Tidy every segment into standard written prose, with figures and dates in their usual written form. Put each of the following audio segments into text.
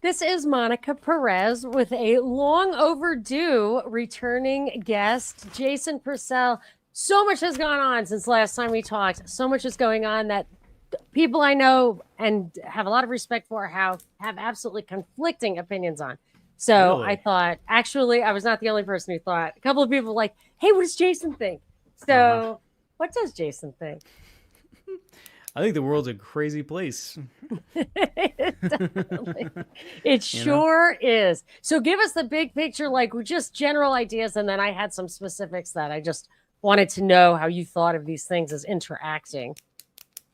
This is Monica Perez with a long overdue returning guest, Jason Purcell. So much has gone on since last time we talked. So much is going on that people I know and have a lot of respect for have absolutely conflicting opinions on. So Really? I thought, actually, I was not the only person who thought. A couple of people were like, hey, what does Jason think? So what does Jason think? I think the world's a crazy place. It sure is. So give us the big picture, like just general ideas, and then I had some specifics that I just wanted to know how you thought of these things as interacting.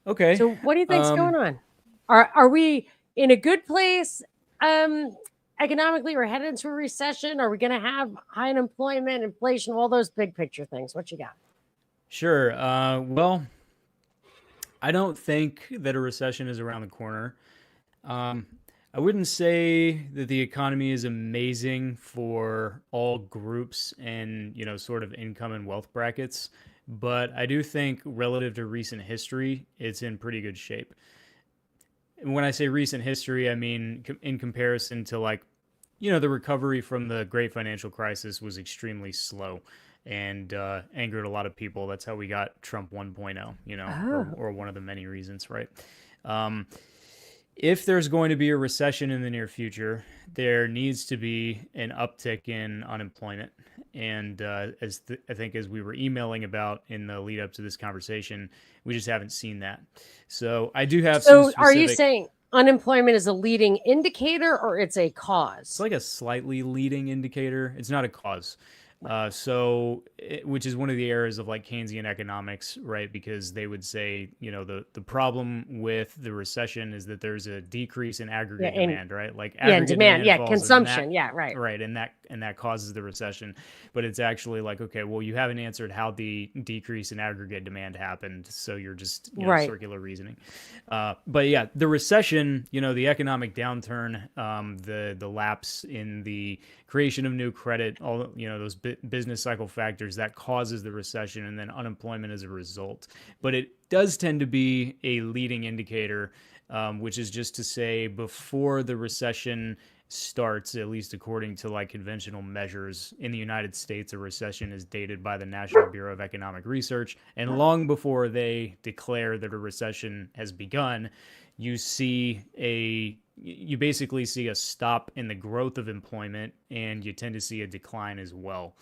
Okay. So what do you think's going on? Are we in a good place economically? We're headed into a recession. Are we going to have high unemployment, inflation, all those big picture things? What you got? Sure. Well, I don't think that a recession is around the corner. I wouldn't say that the economy is amazing for all groups and, sort of income and wealth brackets, but I do think relative to recent history, it's in pretty good shape. And when I say recent history, I mean in comparison to the recovery from the great financial crisis was extremely slow and angered a lot of people. That's how we got Trump 1.0, or one of the many reasons, right? If there's going to be a recession in the near future, there needs to be an uptick in unemployment. And I think as we were emailing about in the lead up to this conversation, we just haven't seen that. So I do have some specific... are you saying unemployment is a leading indicator or it's a cause? It's like a slightly leading indicator. It's not a cause. Which is one of the errors of Keynesian economics, right? Because they would say, the problem with the recession is that there's a decrease in aggregate demand, right? Aggregate demand consumption, right. Right, and that causes the recession. But it's actually okay, well, you haven't answered how the decrease in aggregate demand happened, so you're just circular reasoning. But yeah, the recession, the economic downturn, the lapse in the creation of new credit, all those business cycle factors that causes the recession, and then unemployment as a result. But it does tend to be a leading indicator, which is just to say before the recession starts, at least according to conventional measures in the United States, a recession is dated by the National Bureau of Economic Research, and long before they declare that a recession has begun, you basically see a stop in the growth of employment, and you tend to see a decline as well.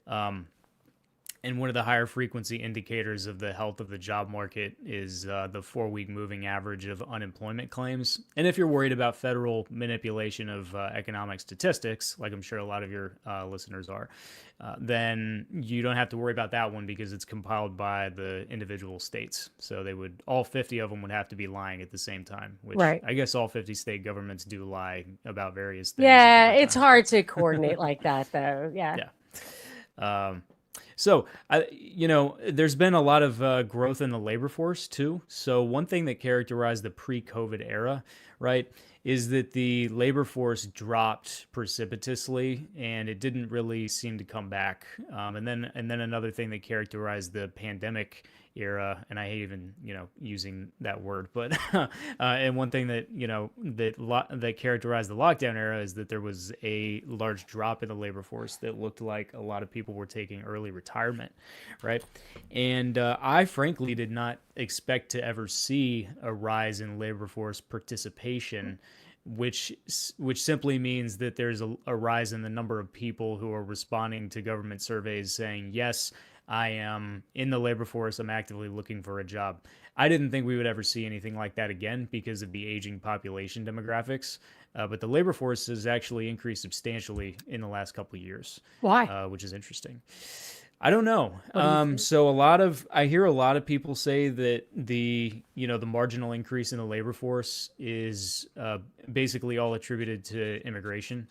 And one of the higher frequency indicators of the health of the job market is the 4-week moving average of unemployment claims. And if you're worried about federal manipulation of economic statistics, like I'm sure a lot of your listeners are, then you don't have to worry about that one because it's compiled by the individual states. So all 50 of them would have to be lying at the same time, which I guess all 50 state governments do lie about various things. Yeah, it's hard to coordinate like that, though. Yeah. So, there's been a lot of growth in the labor force, too. So one thing that characterized the pre-COVID era, right, is that the labor force dropped precipitously, and it didn't really seem to come back. And then another thing that characterized the pandemic era, and I hate even using that word, but and one thing that that characterized the lockdown era is that there was a large drop in the labor force that looked like a lot of people were taking early retirement, right? And I frankly did not expect to ever see a rise in labor force participation, which simply means that there's a rise in the number of people who are responding to government surveys saying, yes, I am in the labor force, I'm actively looking for a job. I didn't think we would ever see anything like that again because of the aging population demographics. But the labor force has actually increased substantially in the last couple of years. Why? Which is interesting. I don't know. What do you think? So I hear a lot of people say that the marginal increase in the labor force is basically all attributed to immigration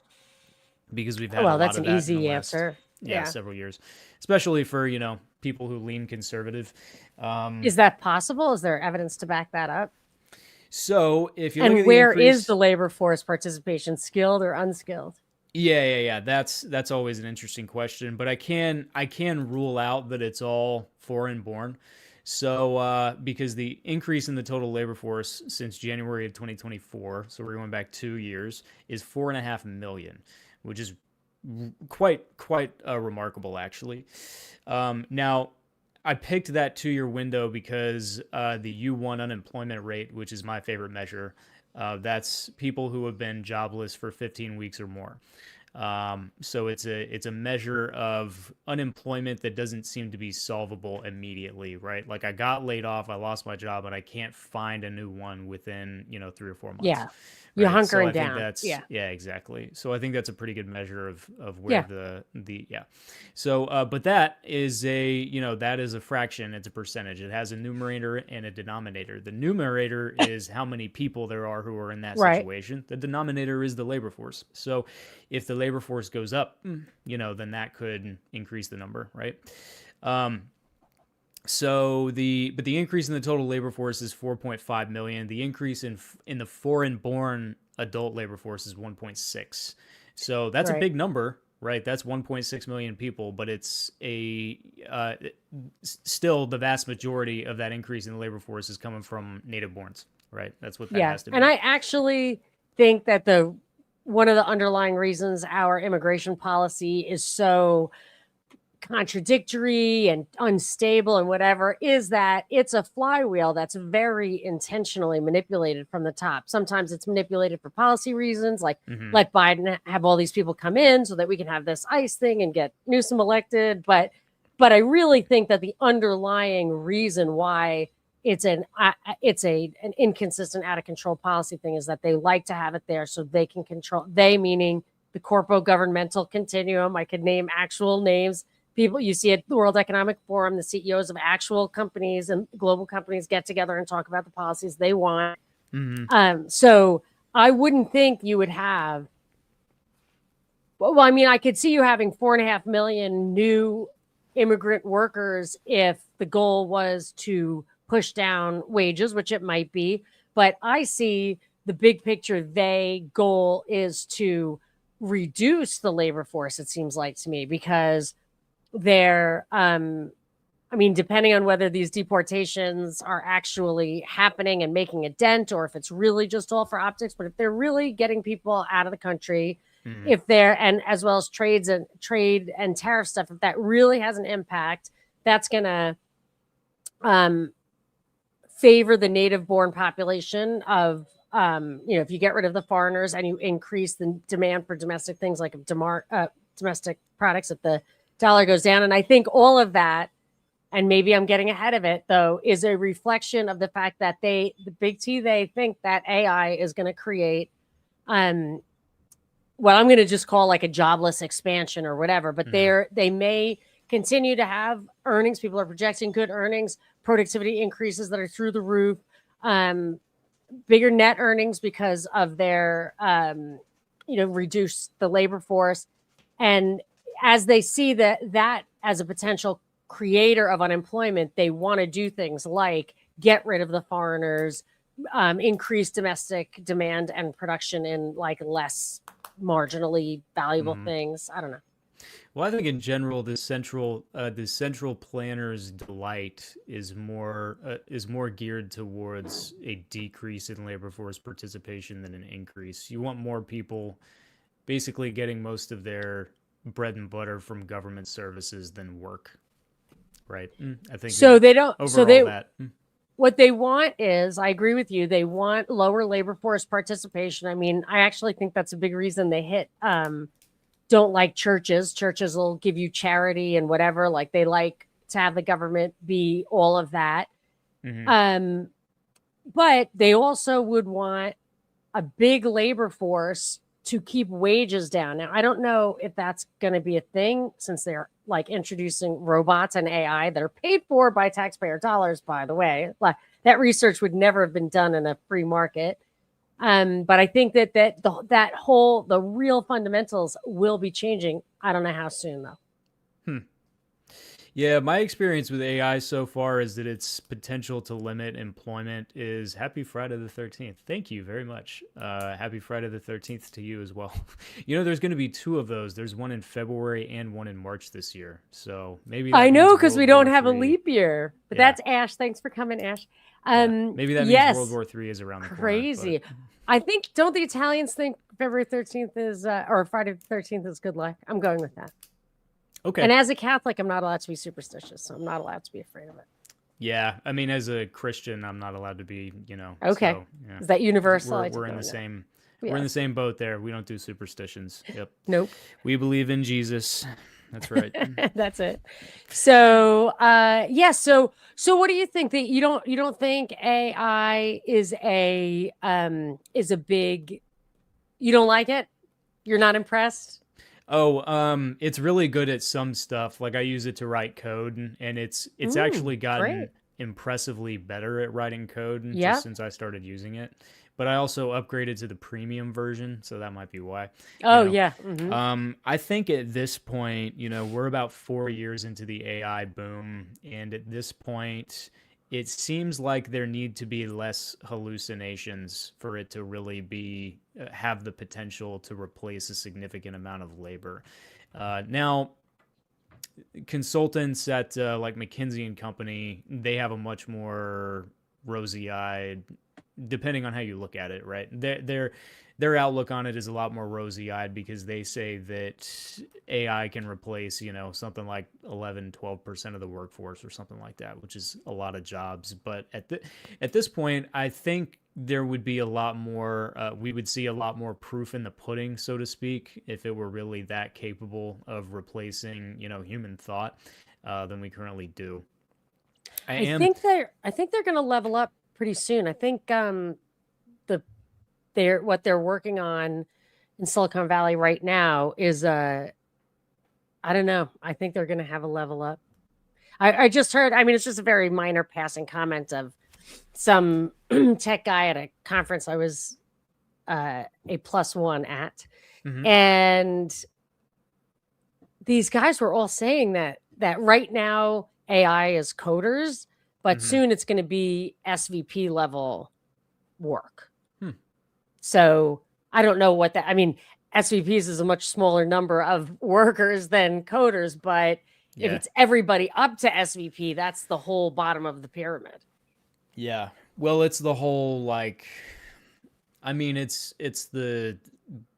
because we've had a Well, lot that's of an that in the easy last, answer. yeah, Yeah. several years, especially for, people who lean conservative. Is that possible? Is there evidence to back that up? So if you look And at the where is increase, the labor force participation, skilled or unskilled? yeah. That's always an interesting question, but I can rule out that it's all foreign born. So because the increase in the total labor force since January of 2024, so we're going back 2 years, is 4.5 million, which is quite remarkable actually. Now I picked that 2 year window because the U1 unemployment rate, which is my favorite measure, that's people who have been jobless for 15 weeks or more. So it's a measure of unemployment that doesn't seem to be solvable immediately, right? Like I got laid off, I lost my job, and I can't find a new one within 3 or 4 months, Yeah. You're right? So hunkering I think down. that's, Yeah. yeah, exactly. So I think that's a pretty good measure of where Yeah. the yeah. So but that is a fraction. It's a percentage. It has a numerator and a denominator. The numerator is how many people there are who are in that Right. situation. The denominator is the labor force. So if the labor force goes up, then that could increase the number, right? Um, but the increase in the total labor force is 4.5 million. The increase in the foreign-born adult labor force is 1.6. So that's a Right. big number, right? That's 1.6 million people, but it's still the vast majority of that increase in the labor force is coming from native-borns, right? That's what that Yeah. has to And be. I actually think that the one of the underlying reasons our immigration policy is so contradictory and unstable and whatever is that it's a flywheel that's very intentionally manipulated from the top. Sometimes it's manipulated for policy reasons, like Mm-hmm. let Biden have all these people come in so that we can have this ICE thing and get Newsom elected. But I really think that the underlying reason why it's an inconsistent, out of control policy thing is that they like to have it there so they can control. They meaning the corpo governmental continuum. I could name actual names. People you see at the World Economic Forum, the CEOs of actual companies and global companies get together and talk about the policies they want. Mm-hmm. So I wouldn't think you would have. Well, I mean, I could see you having 4.5 million new immigrant workers if the goal was to push down wages, which it might be. But I see the big picture. They goal is to reduce the labor force. It seems like to me because they're I mean, depending on whether these deportations are actually happening and making a dent or if it's really just all for optics, but if they're really getting people out of the country, Mm-hmm. if they're and as well as trade and tariff stuff, if that really has an impact, that's gonna um favor the native born population of if you get rid of the foreigners and you increase the demand for domestic things like domestic products, if the dollar goes down. And I think all of that, and maybe I'm getting ahead of it though, is a reflection of the fact that the big T, they think that AI is going to create what I'm going to just call like a jobless expansion or whatever, but Mm-hmm. they may continue to have earnings. People are projecting good earnings, productivity increases that are through the roof, bigger net earnings because of their, reduce the labor force. And as they see that as a potential creator of unemployment, they want to do things like get rid of the foreigners, increase domestic demand and production in like less marginally valuable Mm-hmm. things. I don't know. Well, I think in general, the central planner's delight is more geared towards a decrease in labor force participation than an increase. You want more people basically getting most of their bread and butter from government services than work, right? I think So they don't. So overall they that. what they want is, I agree with you. They want lower labor force participation. I mean, I actually think that's a big reason they hit don't like churches. Churches will give you charity and whatever. Like they like to have the government be all of that. Mm-hmm. But they also would want a big labor force to keep wages down. Now, I don't know if that's going to be a thing since they're like introducing robots and AI that are paid for by taxpayer dollars, by the way. Like that research would never have been done in a free market. But I think the real fundamentals will be changing. I don't know how soon though. Hmm. Yeah, my experience with AI so far is that its potential to limit employment is happy Friday the 13th. Thank you very much. Happy Friday the 13th to you as well. There's going to be two of those. There's one in February and one in March this year. So maybe that I know means because we World don't War have a III. leap year, but Yeah. that's Ash. Thanks for coming, Ash. Maybe that means World Yes, War III is around the corner. crazy. But I think don't the Italians think February 13th is or Friday the 13th is good luck? I'm going with that. okay. And as a Catholic, I'm not allowed to be superstitious, so I'm not allowed to be afraid of it. Yeah, I mean, as a Christian, I'm not allowed to be. Okay. So, yeah. Is that universal? We're in the same. Yes. We're in the same boat there. We don't do superstitions. Yep. Nope. We believe in Jesus. That's right. That's it. So, yeah. So what do you think that you don't think AI is a big? You don't like it? You're not impressed? It's really good at some stuff. Like I use it to write code, and it's actually gotten great. impressively better at writing code Yeah. just since I started using it. But I also upgraded to the premium version, so that might be why. Oh, You know. yeah. Mhm. I think at this point, we're about 4 years into the AI boom, and at this point, it seems like there need to be less hallucinations for it to really be have the potential to replace a significant amount of labor. Now, consultants at like McKinsey and Company, they have a much more rosy-eyed, depending on how you look at it, right? Their outlook on it is a lot more rosy-eyed because they say that AI can replace, something like 11-12% of the workforce or something like that, which is a lot of jobs. But at this point, I think there would be a lot more, we would see a lot more proof in the pudding, so to speak, if it were really that capable of replacing, human thought than we currently do. I think they're going to level up pretty soon. I think what they're working on in Silicon Valley right now is I don't know. I think they're going to have a level up. I just heard. I mean, it's just a very minor passing comment of some tech guy at a conference I was a +1 at, and these guys were all saying that right now AI is coders, but soon it's going to be SVP level work. So I don't know what that. I mean, SVPs is a much smaller number of workers than coders, but if it's everybody up to SVP, that's the whole bottom of the pyramid. Yeah. Well, it's the whole I mean, it's the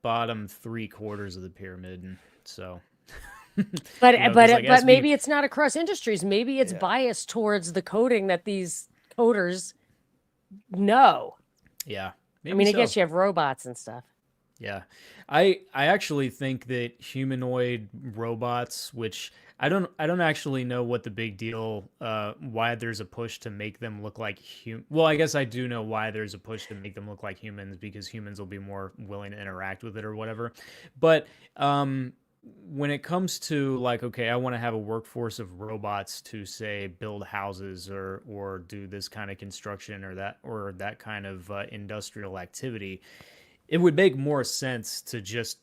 bottom 3/4 of the pyramid, and so. But maybe it's not across industries. Maybe it's biased towards the coding that these coders know. Yeah. I mean, I guess you have robots and stuff. Yeah. I actually think that humanoid robots, which I don't actually know what the big deal, why there's a push to make them look like well, I guess I do know why there's a push to make them look like humans, because humans will be more willing to interact with it or whatever. But when it comes to okay, I want to have a workforce of robots to say build houses or do this kind of construction or that kind of industrial activity, it would make more sense to just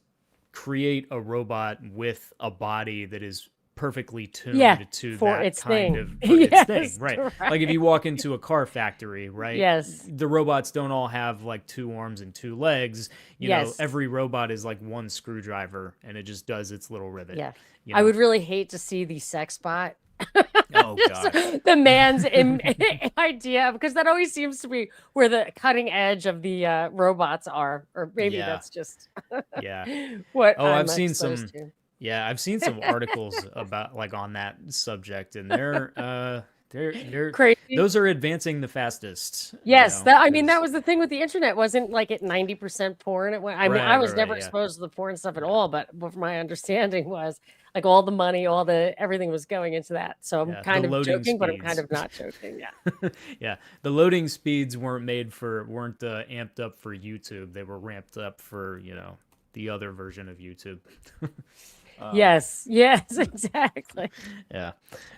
create a robot with a body that is perfectly tuned to for that its kind thing. of its thing, right? Right. Like if you walk into a car factory, right? Yes. The robots don't all have 2 arms and 2 legs. You know, every robot is like one screwdriver and it just does its little rivet. Yeah. You know? I would really hate to see the sex bot. Oh gosh. The man's idea, because that always seems to be where the cutting edge of the robots are, or maybe that's just what I've seen some I've seen some articles about on that subject, and they're crazy. Those are advancing the fastest. Yes, I mean that was the thing with the internet, wasn't at 90% porn. I was never exposed to the porn stuff at all, but my understanding was all the money, everything was going into that. So I'm kind of joking, speeds. But I'm kind of not joking. Yeah. Yeah, the loading speeds weren't amped up for YouTube. They were ramped up for the other version of YouTube. Yes, yes, exactly. Yeah.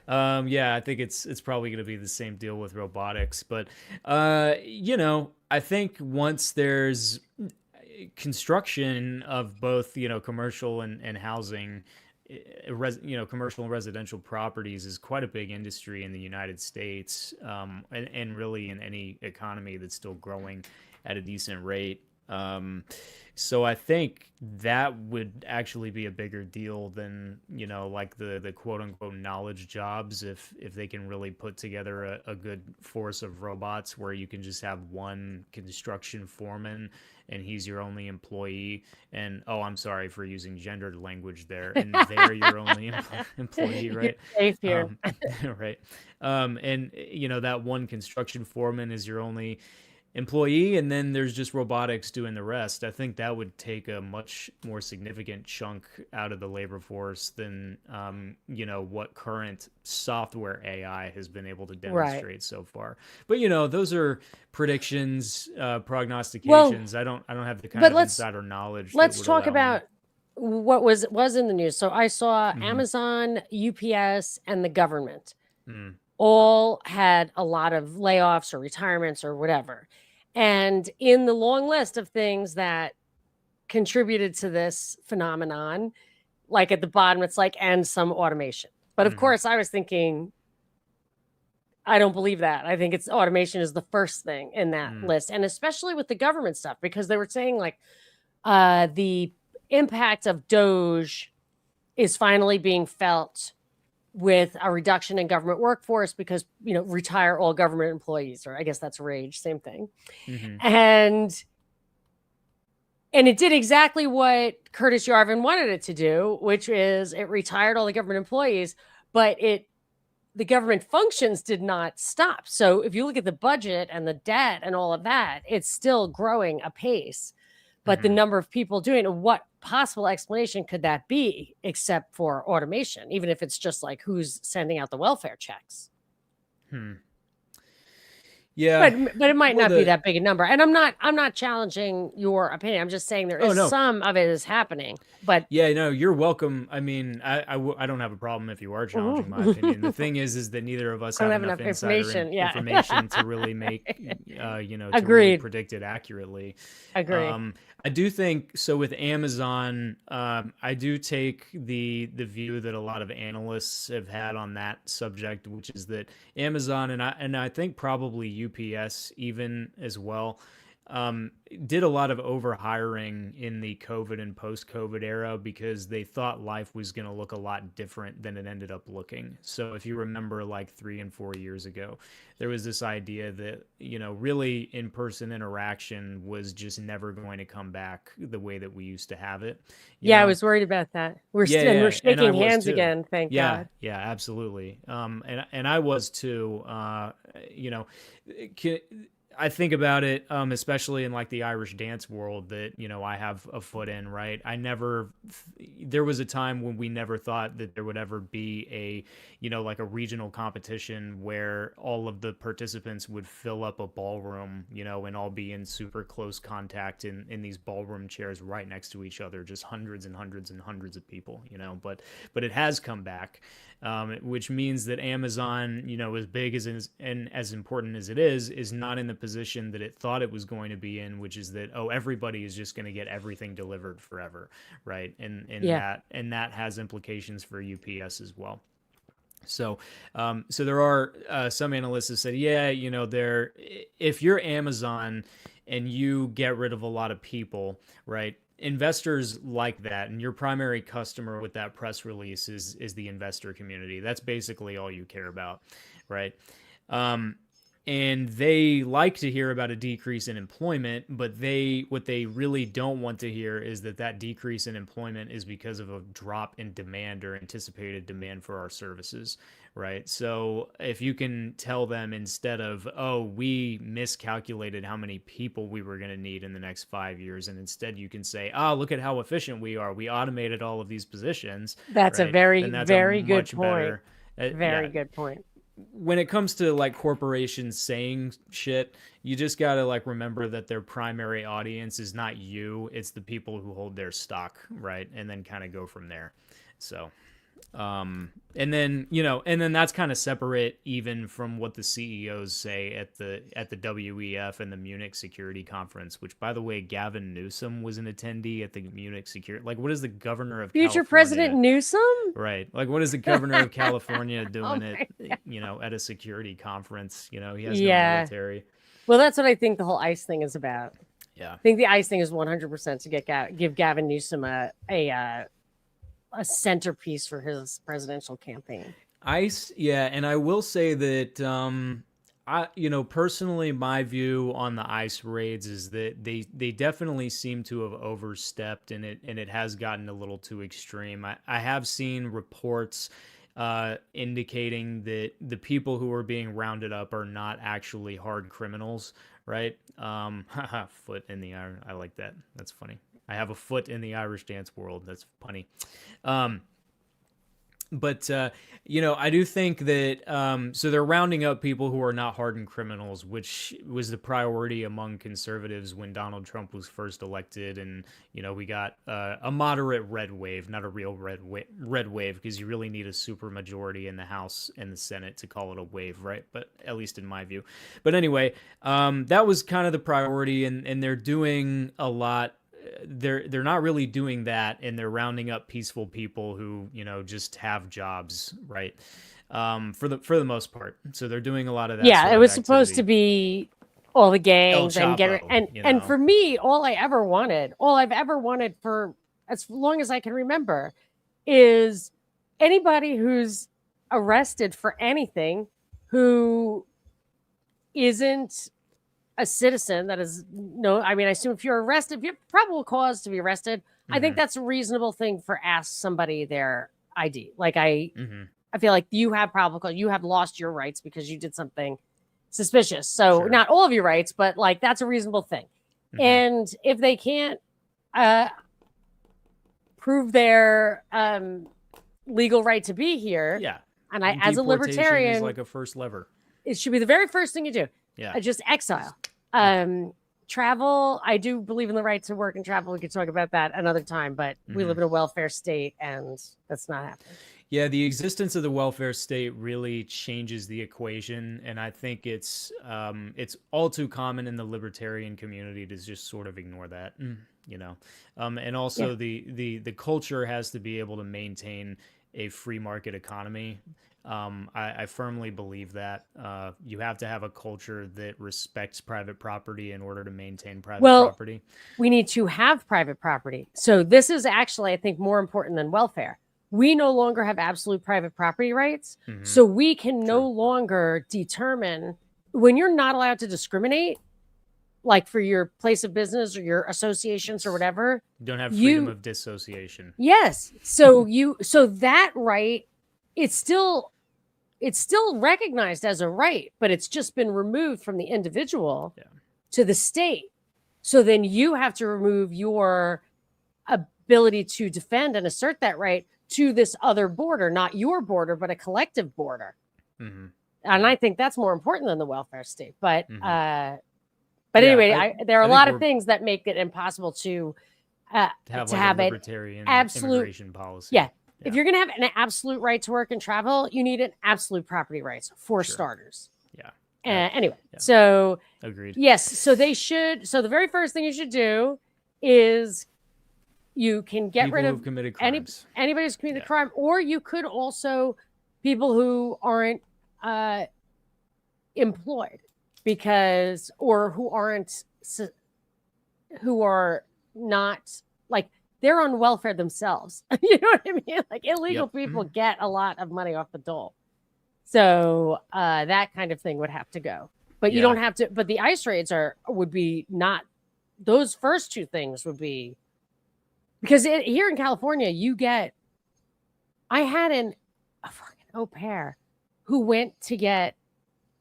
Yeah, I think it's probably going to be the same deal with robotics, but I think once there's construction of both, commercial and housing, commercial and residential properties is quite a big industry in the United States, and really in any economy that's still growing at a decent rate. So I think that would actually be a bigger deal than, like the quote unquote knowledge jobs, if they can really put together a good force of robots where you can just have one construction foreman and he's your only employee. And oh, I'm sorry for using gendered language there. And they're your only employee, You're right? safe here. Um, right. And that one construction foreman is your only employee, and then there's just robotics doing the rest. I think that would take a much more significant chunk out of the labor force than what current software AI has been able to Right. demonstrate so far. But those are predictions, Well, prognostications. I don't have the kind but of insider knowledge that let's would talk allow me. about what was in the news. So I saw Hmm. Amazon, UPS, and the government Mm. all had a lot of layoffs or retirements or whatever. And in the long list of things that contributed to this phenomenon, like at the bottom, it's like, and some automation. But of Hmm. course, I was thinking, I don't believe that. I think it's automation is the first thing in that Mm. list. And especially with the government stuff, because they were saying like the impact of Doge is finally being felt with a reduction in government workforce because, retire all government employees, or I guess that's rage, same thing. Hmm. And it did exactly what Curtis Yarvin wanted it to do, which is it retired all the government employees, but the government functions did not stop. So if you look at the budget and the debt and all of that, it's still growing apace. But the Hmm. number of people doing it, what possible explanation could that be except for automation, even if it's just like who's sending out the welfare checks? Hmm. Yeah. But it might Well, not be that big a number. And I'm not challenging your opinion. I'm just saying there oh is no. some of it is happening. But Yeah, no, you're welcome. I mean, I don't have a problem if you are challenging my opinion. The thing is that neither of us I don't have have enough enough insider information. Yeah. information to really make, to really Agreed. predict it accurately. Agree. I do think so with Amazon. I do take the view that a lot of analysts have had on that subject, which is that Amazon and I think probably UPS even as well, did a lot of overhiring in the COVID and post-COVID era because they thought life was going to look a lot different than it ended up looking. So if you remember like 3 and 4 years ago, there was this idea that, really in-person interaction was just never going to come back the way that we used to have it, you Yeah, I know? was worried about that. Yeah, We're yeah, and I shaking was hands too. again, thank Yeah, God. yeah, absolutely. And I was too. You know, ca- I think about it, especially in like the Irish dance world that I have a foot in. Right, there was a time when we never thought that there would ever be like a regional competition where all of the participants would fill up a ballroom, and all be in super close contact in these ballroom chairs right next to each other, just hundreds and hundreds and hundreds of people, but it has come back, which means that Amazon, as big and as important as it is not in the position that it thought it was going to be in, which is that, oh, everybody is just going to get everything delivered forever, right? Yeah. That has implications for UPS as well. So there are some analysts that said, yeah, if you're Amazon and you get rid of a lot of people, right? Investors like that, and your primary customer with that press release is the investor community. That's basically all you care about, right? Um, and they like to hear about a decrease in employment, but what they really don't want to hear is that decrease in employment is because of a drop in demand or anticipated demand for our services, right? So if you can tell them, instead of, oh, we miscalculated how many people we were going to need in the next 5 years, and instead you can say, oh, look at how efficient we are, we automated all of these positions, That's a right? very, Then that's a very good much point. better, Very yeah, good point. when it comes to like corporations saying shit, you just got to like remember that their primary audience is not you, it's the people who hold their stock, right? And then kind of go from there. So and then that's kind of separate even from what the CEOs say at the WEF and the Munich Security Conference, which, by the way, Gavin Newsom was an attendee at the Munich Security. Like, what is the governor of Future California? President Newsom? Right. Like, what is the governor of California doing Oh at a security conference? He has no military. Well, that's what I think the whole ICE thing is about. Yeah. I think the ICE thing is 100% to give Gavin Newsom a centerpiece for his presidential campaign. ICE, yeah, and I will say that personally, my view on the ICE raids is that they definitely seem to have overstepped, and it has gotten a little too extreme. I have seen reports indicating that the people who are being rounded up are not actually hard criminals, right? Foot in the iron. I like that. That's funny. I have a foot in the Irish dance world. That's funny. But I do think that so they're rounding up people who are not hardened criminals, which was the priority among conservatives when Donald Trump was first elected, and we got a moderate red wave, not a real red wave, because you really need a super majority in the House and the Senate to call it a wave, right? But at least in my view. But anyway, that was kind of the priority, and they're doing a lot. They're not really doing that, and they're rounding up peaceful people who just have jobs, right? For the most part. So they're doing a lot of that. Yeah, it was supposed to be all the gangs and for me, all I've ever wanted for as long as I can remember is anybody who's arrested for anything who isn't a citizen that is I assume if you're arrested, if you have probable cause to be arrested, I think that's a reasonable thing for ask somebody their ID. Like I feel like you have probable cause, you have lost your rights because you did something suspicious. So not all of your rights, but like that's a reasonable thing. And if they can't prove their legal right to be here, and as a libertarian, is like a first lever. It should be the very first thing you do. Yeah. Just exile. Travel, I do believe in the right to work and travel. We could talk about that another time, but we live in a welfare state and that's not happening. Yeah, the existence of the welfare state really changes the equation, and I think it's all too common in the libertarian community to just sort of ignore that, and also the culture has to be able to maintain a free market economy. I firmly believe that you have to have a culture that respects private property in order to maintain private property. We need to have private property. So this is actually, I think, more important than welfare. We no longer have absolute private property rights. So we can no longer determine when you're not allowed to discriminate, like for your place of business or your associations or whatever. You don't have freedom of dissociation. Yes. So that right, it's still recognized as a right, but it's just been removed from the individual to the state. So then you have to remove your ability to defend and assert that right to this other border, not your border, but a collective border. And I think that's more important than the welfare state. But anyway, there are a lot of things that make it impossible to have a libertarian immigration policy. Yeah. If you're going to have an absolute right to work and travel, you need an absolute property rights for starters. Yeah. Anyway, so agreed. Yes. So they should. So the very first thing you should do is you can get rid of anybody who's committed a crime, or you could also people who aren't employed or who are not like they're on welfare themselves. You know what I mean? Like illegal people get a lot of money off the dole. So that kind of thing would have to go. But you don't have to. But the ICE raids would be not. Those first two things would be because here in California, I had a fucking au pair who went to get,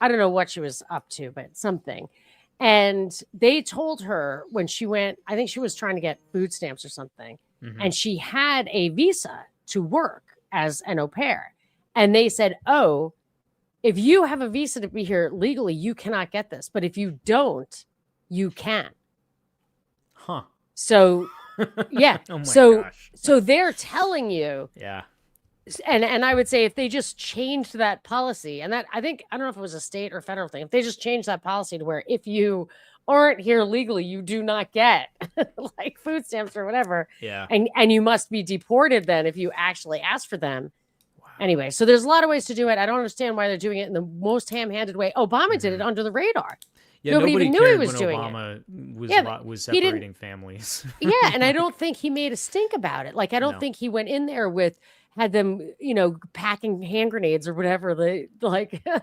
I don't know what she was up to, but something. And they told her when she went, I think she was trying to get food stamps or something. And she had a visa to work as an au pair. And they said, oh, if you have a visa to be here legally, you cannot get this. But if you don't, you can. Huh. So, yeah. Oh my so, gosh. so they're telling you, Yeah. and I would say if they just changed that policy, and that I don't know if it was a state or federal thing, if they just changed that policy to where if you aren't here legally, you do not get like food stamps or whatever. Yeah. And you must be deported then if you actually ask for them. Wow. Anyway, so there's a lot of ways to do it. I don't understand why they're doing it in the most ham-handed way. Obama did it under the radar. Yeah, Nobody even knew he cared was when doing Obama it. was He didn't. separating families. Yeah, and I don't think he made a stink about it. Like I don't No. think he went in there with had them, packing hand grenades or whatever. They like. Yeah.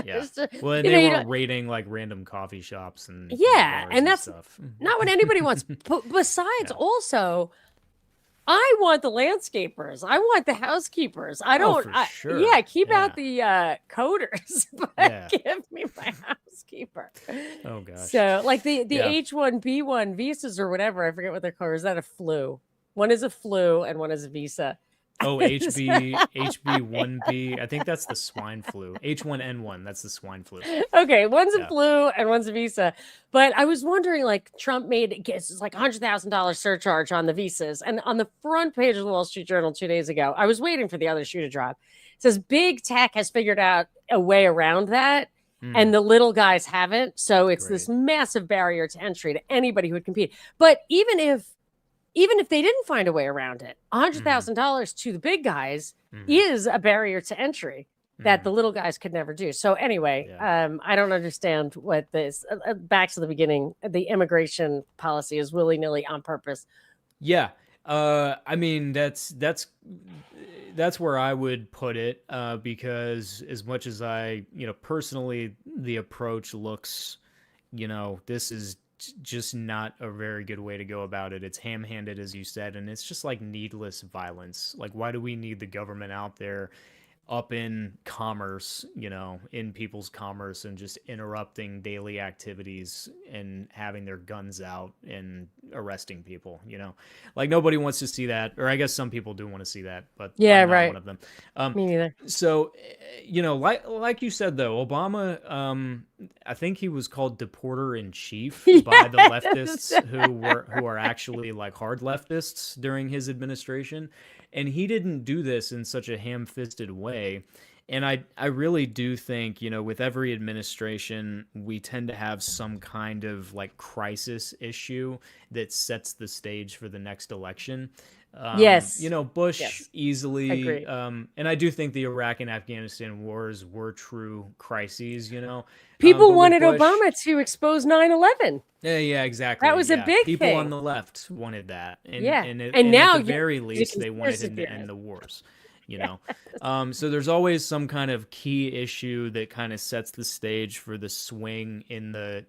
it's just- Well, and you know, they you were don't- raiding like random coffee shops and Yeah, bars and that's stuff. not what anybody wants. Besides, Yeah. also, I want the landscapers. I want the housekeepers. I don't. for sure. Yeah, keep Yeah. out the coders, but Yeah. give me my housekeeper. Oh gosh. So, like the Yeah. H-1B1 visas or whatever, I forget what they're called. Is that a flu? One is a flu and one is a visa. Oh, HB1B. I think that's the swine flu. H1N1. That's the swine flu. Okay, one's a Yeah. flu and one's a visa. But I was wondering, like, Trump made it's like $100,000 surcharge on the visas, and on the front page of the Wall Street Journal 2 days ago, I was waiting for the other shoe to drop. It says big tech has figured out a way around that, and the little guys haven't. So it's this massive barrier to entry to anybody who would compete. But even if they didn't find a way around it, $100,000 to the big guys is a barrier to entry that the little guys could never do. So anyway, I don't understand what this, back to the beginning, the immigration policy is willy-nilly on purpose. Yeah. I mean, that's where I would put it, because as much as I, personally, the approach looks, this is just not a very good way to go about it. It's ham-handed, as you said, and it's just like needless violence. Like, why do we need the government out there up in commerce, in people's commerce, and just interrupting daily activities and having their guns out and arresting people, like nobody wants to see that, or I guess some people do want to see that, but Yeah, I'm not right. one of them. Me neither. So, like you said, though, Obama, I think he was called deporter in chief by the leftists who are actually like hard leftists during his administration. And he didn't do this in such a ham-fisted way. And I really do think, with every administration, we tend to have some kind of like crisis issue that sets the stage for the next election. Yes. Bush Yes. easily, Agreed. and I do think the Iraq and Afghanistan wars were true crises, People but with wanted Bush- Obama to expose 9/11. Yeah, exactly. That was a big People thing. on the left wanted that, and Yeah. and now at the you- very least, they wanted him to conspiracy end the wars. So there's always some kind of key issue that kind of sets the stage for the swing in the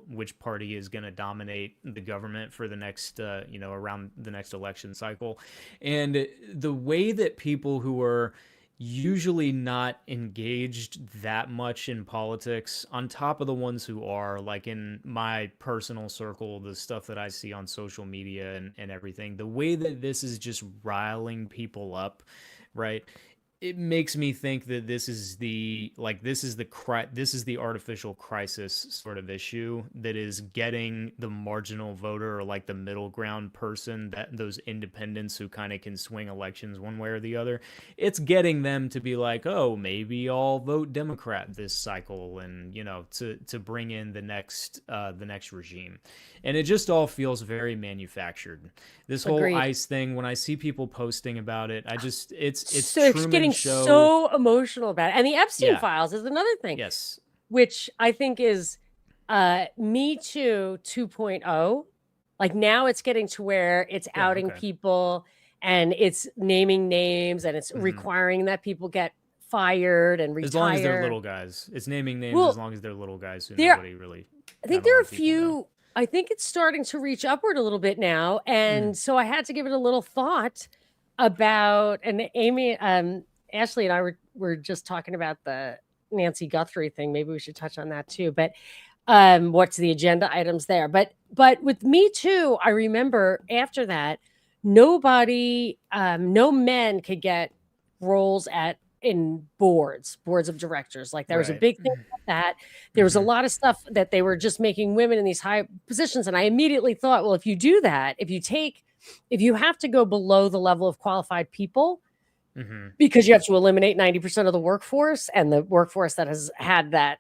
which party is going to dominate the government for the next around the next election cycle, and the way that people who are usually not engaged that much in politics, on top of the ones who are, like in my personal circle, the stuff that I see on social media and everything, the way that this is just riling people up, right? It makes me think that this is the artificial crisis sort of issue that is getting the marginal voter, or like the middle ground person, that those independents who kind of can swing elections one way or the other. It's getting them to be like, oh, maybe I'll vote Democrat this cycle, and to bring in the next regime. And it just all feels very manufactured. This whole Agreed. ICE thing, when I see people posting about it, it's So Truman getting Show. so emotional about it. And the Epstein Yeah. files is another thing. Yes. Which I think is Me Too 2.0. Like now it's getting to where it's outing okay. people, and it's naming names, and it's requiring that people get fired and retire. As long as they're little guys. It's naming names Well, as long as they're little guys who there- nobody really. I think not there are lot a of people know. few. I think it's starting to reach upward a little bit now, and so I had to give it a little thought about. And Amy, Ashley, and I were just talking about the Nancy Guthrie thing. Maybe we should touch on that too. But what's the agenda items there? But with Me Too, I remember after that, nobody, no men could get roles at in boards of directors. Like there was a Right. big thing about that. There was a Hmm. lot of stuff that they were just making women in these high positions. And I immediately thought, well, if you do that, if you have to go below the level of qualified people, Hmm. because you have to eliminate 90% of the workforce, and the workforce that has had that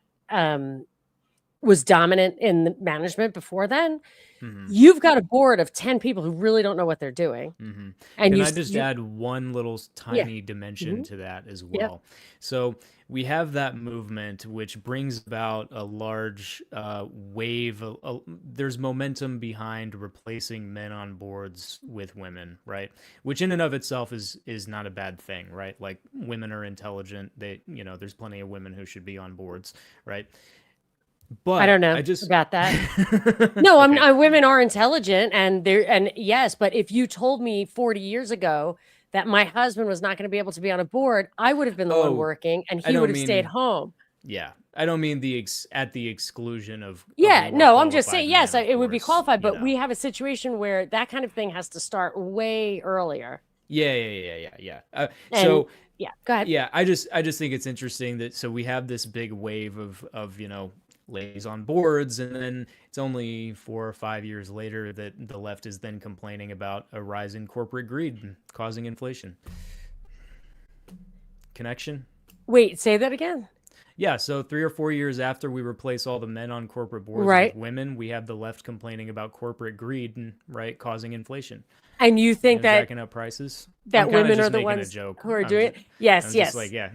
was dominant in the management before then, Hmm. you've got a board of 10 people who really don't know what they're doing. Hmm. And Can I just you add one little yeah. tiny dimension Hmm. to that as Yep. well? So we have that movement, which brings about a large wave. There's momentum behind replacing men on boards with women, right? Which in and of itself is not a bad thing, right? Like women are intelligent. There's plenty of women who should be on boards, right? I But don't know I just about that. No, okay. women are intelligent, and yes, but if you told me 40 years ago that my husband was not going to be able to be on a board, I would have been the one Oh, working and I he would don't have stayed mean home. yeah. I don't mean at the exclusion of Yeah, more no, I'm just qualified saying, yes, men, of it would be course, qualified, but we have a situation where that kind of thing has to start way earlier. Yeah, yeah, yeah, yeah, yeah. And So yeah, go ahead. yeah, I just think it's interesting that so we have this big wave of ladies on boards, and then it's only 4 or 5 years later that the left is then complaining about a rise in corporate greed causing inflation. Connection? Wait, say that again. Yeah, so 3 or 4 years after we replace all the men on corporate boards with Right. women, we have the left complaining about corporate greed and right causing inflation, And you think that jacking up prices. I'm that kind of women are just the making a ones joke. who are doing it? Yes, I'm just like, yes. yeah.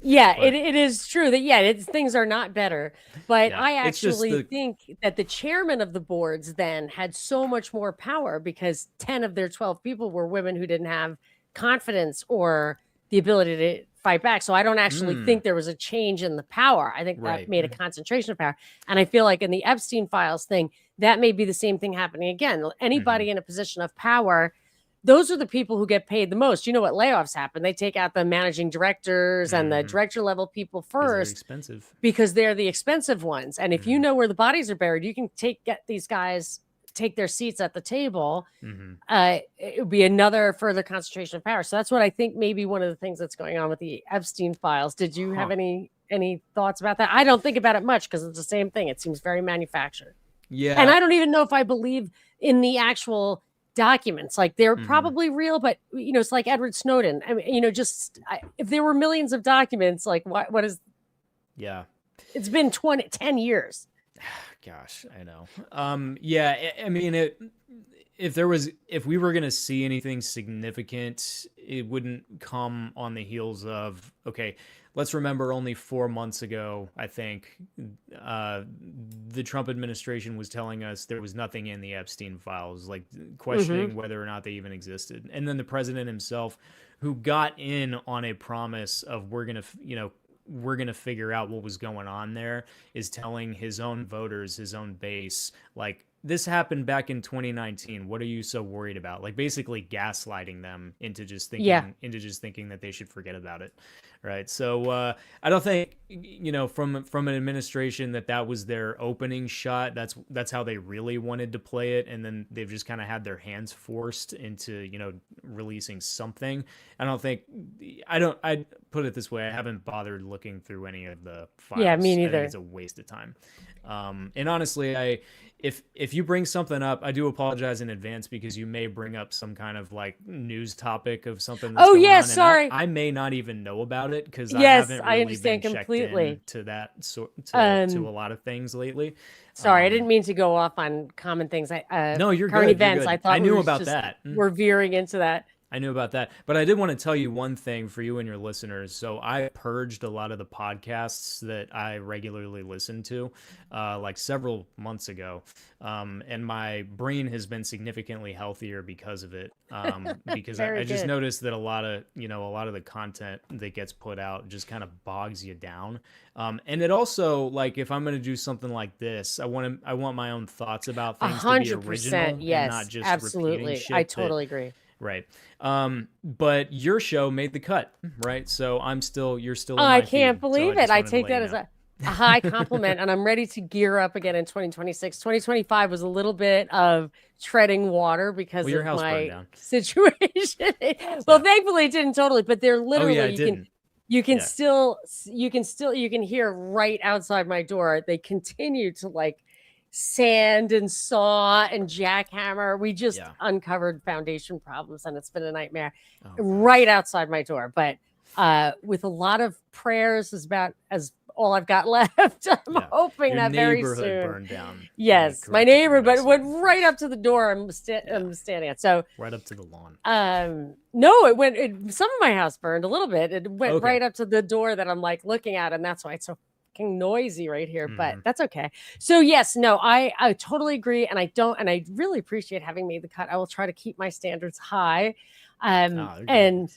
Yeah, But it is true that things are not better. But yeah, I it's just actually the think that the chairman of the boards then had so much more power because 10 of their 12 people were women who didn't have confidence or the ability to fight back. So I don't actually mm, think there was a change in the power. I think that right. made a concentration of power. And I feel like in the Epstein files thing, that may be the same thing happening again. Hmm. Anybody in a position of power, those are the people who get paid the most. You know what layoffs happen? They take out the managing directors and the Hmm. director level people Because they're first expensive. because they're the expensive ones. And if you Hmm. know where the bodies are buried, you can get these guys take their seats at the table. Hmm. It would be another further concentration of power. So that's what I think maybe one of the things that's going on with the Epstein files. Did you have Huh. any thoughts about that? I don't think about it much because it's the same thing. It seems very manufactured. And Yeah. I don't even know if I believe in the actual documents. Like they're Hmm. probably real, but it's like Edward Snowden. I mean, if there were millions of documents, like what is Yeah. it's been 10 years. Gosh, I know. Yeah, I mean, if we were gonna see anything significant, it wouldn't come on the heels of okay. Let's remember, only 4 months ago, I think, uh, the Trump administration was telling us there was nothing in the Epstein files, like Mm-hmm. questioning whether or not they even existed. And then the president himself, who got in on a promise of we're going to figure out what was going on there, is telling his own voters, his own base, like, this happened back in 2019. What are you so worried about? Like basically gaslighting them Yeah. into just thinking that they should forget about it, right? So I don't think from an administration that was their opening shot. That's how they really wanted to play it, and then they've just kind of had their hands forced into releasing something. I don't think I put it this way: I haven't bothered looking through any of the Yeah, me files. I think neither. it's a waste of time. And honestly, if you bring something up, I do apologize in advance because you may bring up some kind of like news topic of something that's Oh going yeah, on, and I sorry. I may not even know about it because I Yes, haven't I really been understand checked in completely. to that sort to a Um, lot of things lately. Sorry, I didn't Um, mean to go off on common things. no, you're Current good. You're events. I good. I thought we knew were about just that. we're veering into that. I knew about that. But I did want to tell you one thing for you and your listeners. So I purged a lot of the podcasts that I regularly listen to, like several months ago. And my brain has been significantly healthier because of it. Because I Very just good. noticed that a lot of the content that gets put out just kind of bogs you down. And it also, like, if I'm going to do something like this, I want my own thoughts about things to be 100%. original and not Yes, just repeating absolutely. I shit that totally agree. right. But your show made the cut, right? So you're still in I my can't feed. So I believe it. just I wanted to take let you that as know. a high compliment, and I'm ready to gear up again in 2026. 2025 was a little bit of treading water Well, because your of house burned my situation. situation. Well, Yeah. thankfully it didn't totally, but they're Oh yeah, literally I didn't. You can Yeah. still, you can hear right outside my door. They continue to like sand and saw and jackhammer. We just Yeah. uncovered foundation problems and it's been a nightmare Oh right gosh. outside my door. But with a lot of prayers is about as all I've got left. I'm Yeah. hoping Your that very neighborhood soon. burned down. Let me Yes, my correct neighbor, what I but it said. went right up to the door Yeah. I'm standing at. So Right up to the lawn. no, some of my house burned a little bit. It went Okay. right up to the door that I'm like looking at, and that's why it's so fucking noisy right here. But Mhm. that's okay. So yes, no, I totally agree, and I really appreciate having made the cut. I will try to keep my standards high. Oh, they're good. And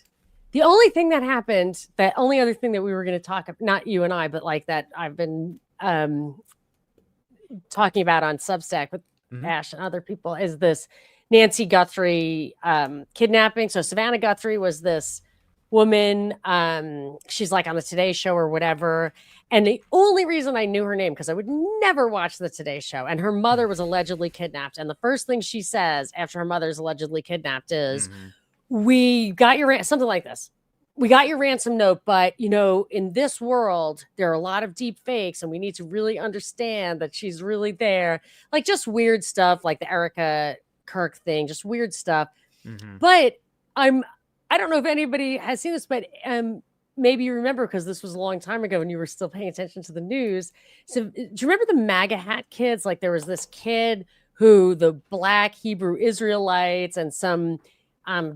the only thing that happened, the only other thing that we were going to talk, not you and I, but like that I've been talking about on Substack with Mhm. Ash and other people, is this Nancy Guthrie kidnapping. So Savannah Guthrie was this woman. She's like on the Today Show or whatever. And the only reason I knew her name, because I would never watch the Today Show, and her mother was allegedly kidnapped. And the first thing she says after her mother's allegedly kidnapped is, Mhm. we got your something like this. We got your ransom note, but you know, in this world, there are a lot of deep fakes, and we need to really understand that she's really there. Like just weird stuff, like the Erica Kirk thing, just weird stuff. Mhm. But I don't know if anybody has seen this, but maybe you remember because this was a long time ago and you were still paying attention to the news. So do you remember the MAGA hat kids? Like there was this kid who the Black Hebrew Israelites and some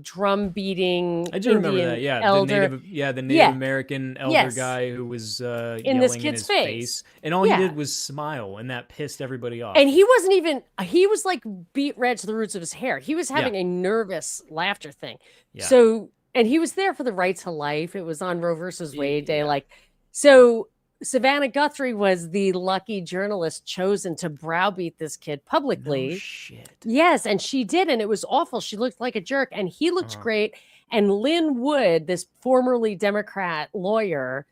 drum beating I do remember that. Indian Yeah, elder. the Native Yeah. American elder Yes. guy who was In this yelling in kid's his face. face, and all he Yeah. did was smile, and that pissed everybody off. And he wasn't even, he was like beat red to the roots of his hair. He was having Yeah. a nervous laughter thing. Yeah. So, and he was there for the right to life. It was on Roe versus Wade Day. Yeah. Like, so Savannah Guthrie was the lucky journalist chosen to browbeat this kid publicly. No shit. Yes, and she did, and it was awful. She looked like a jerk, and he looked great. And Lynn Wood, this formerly Democrat lawyer,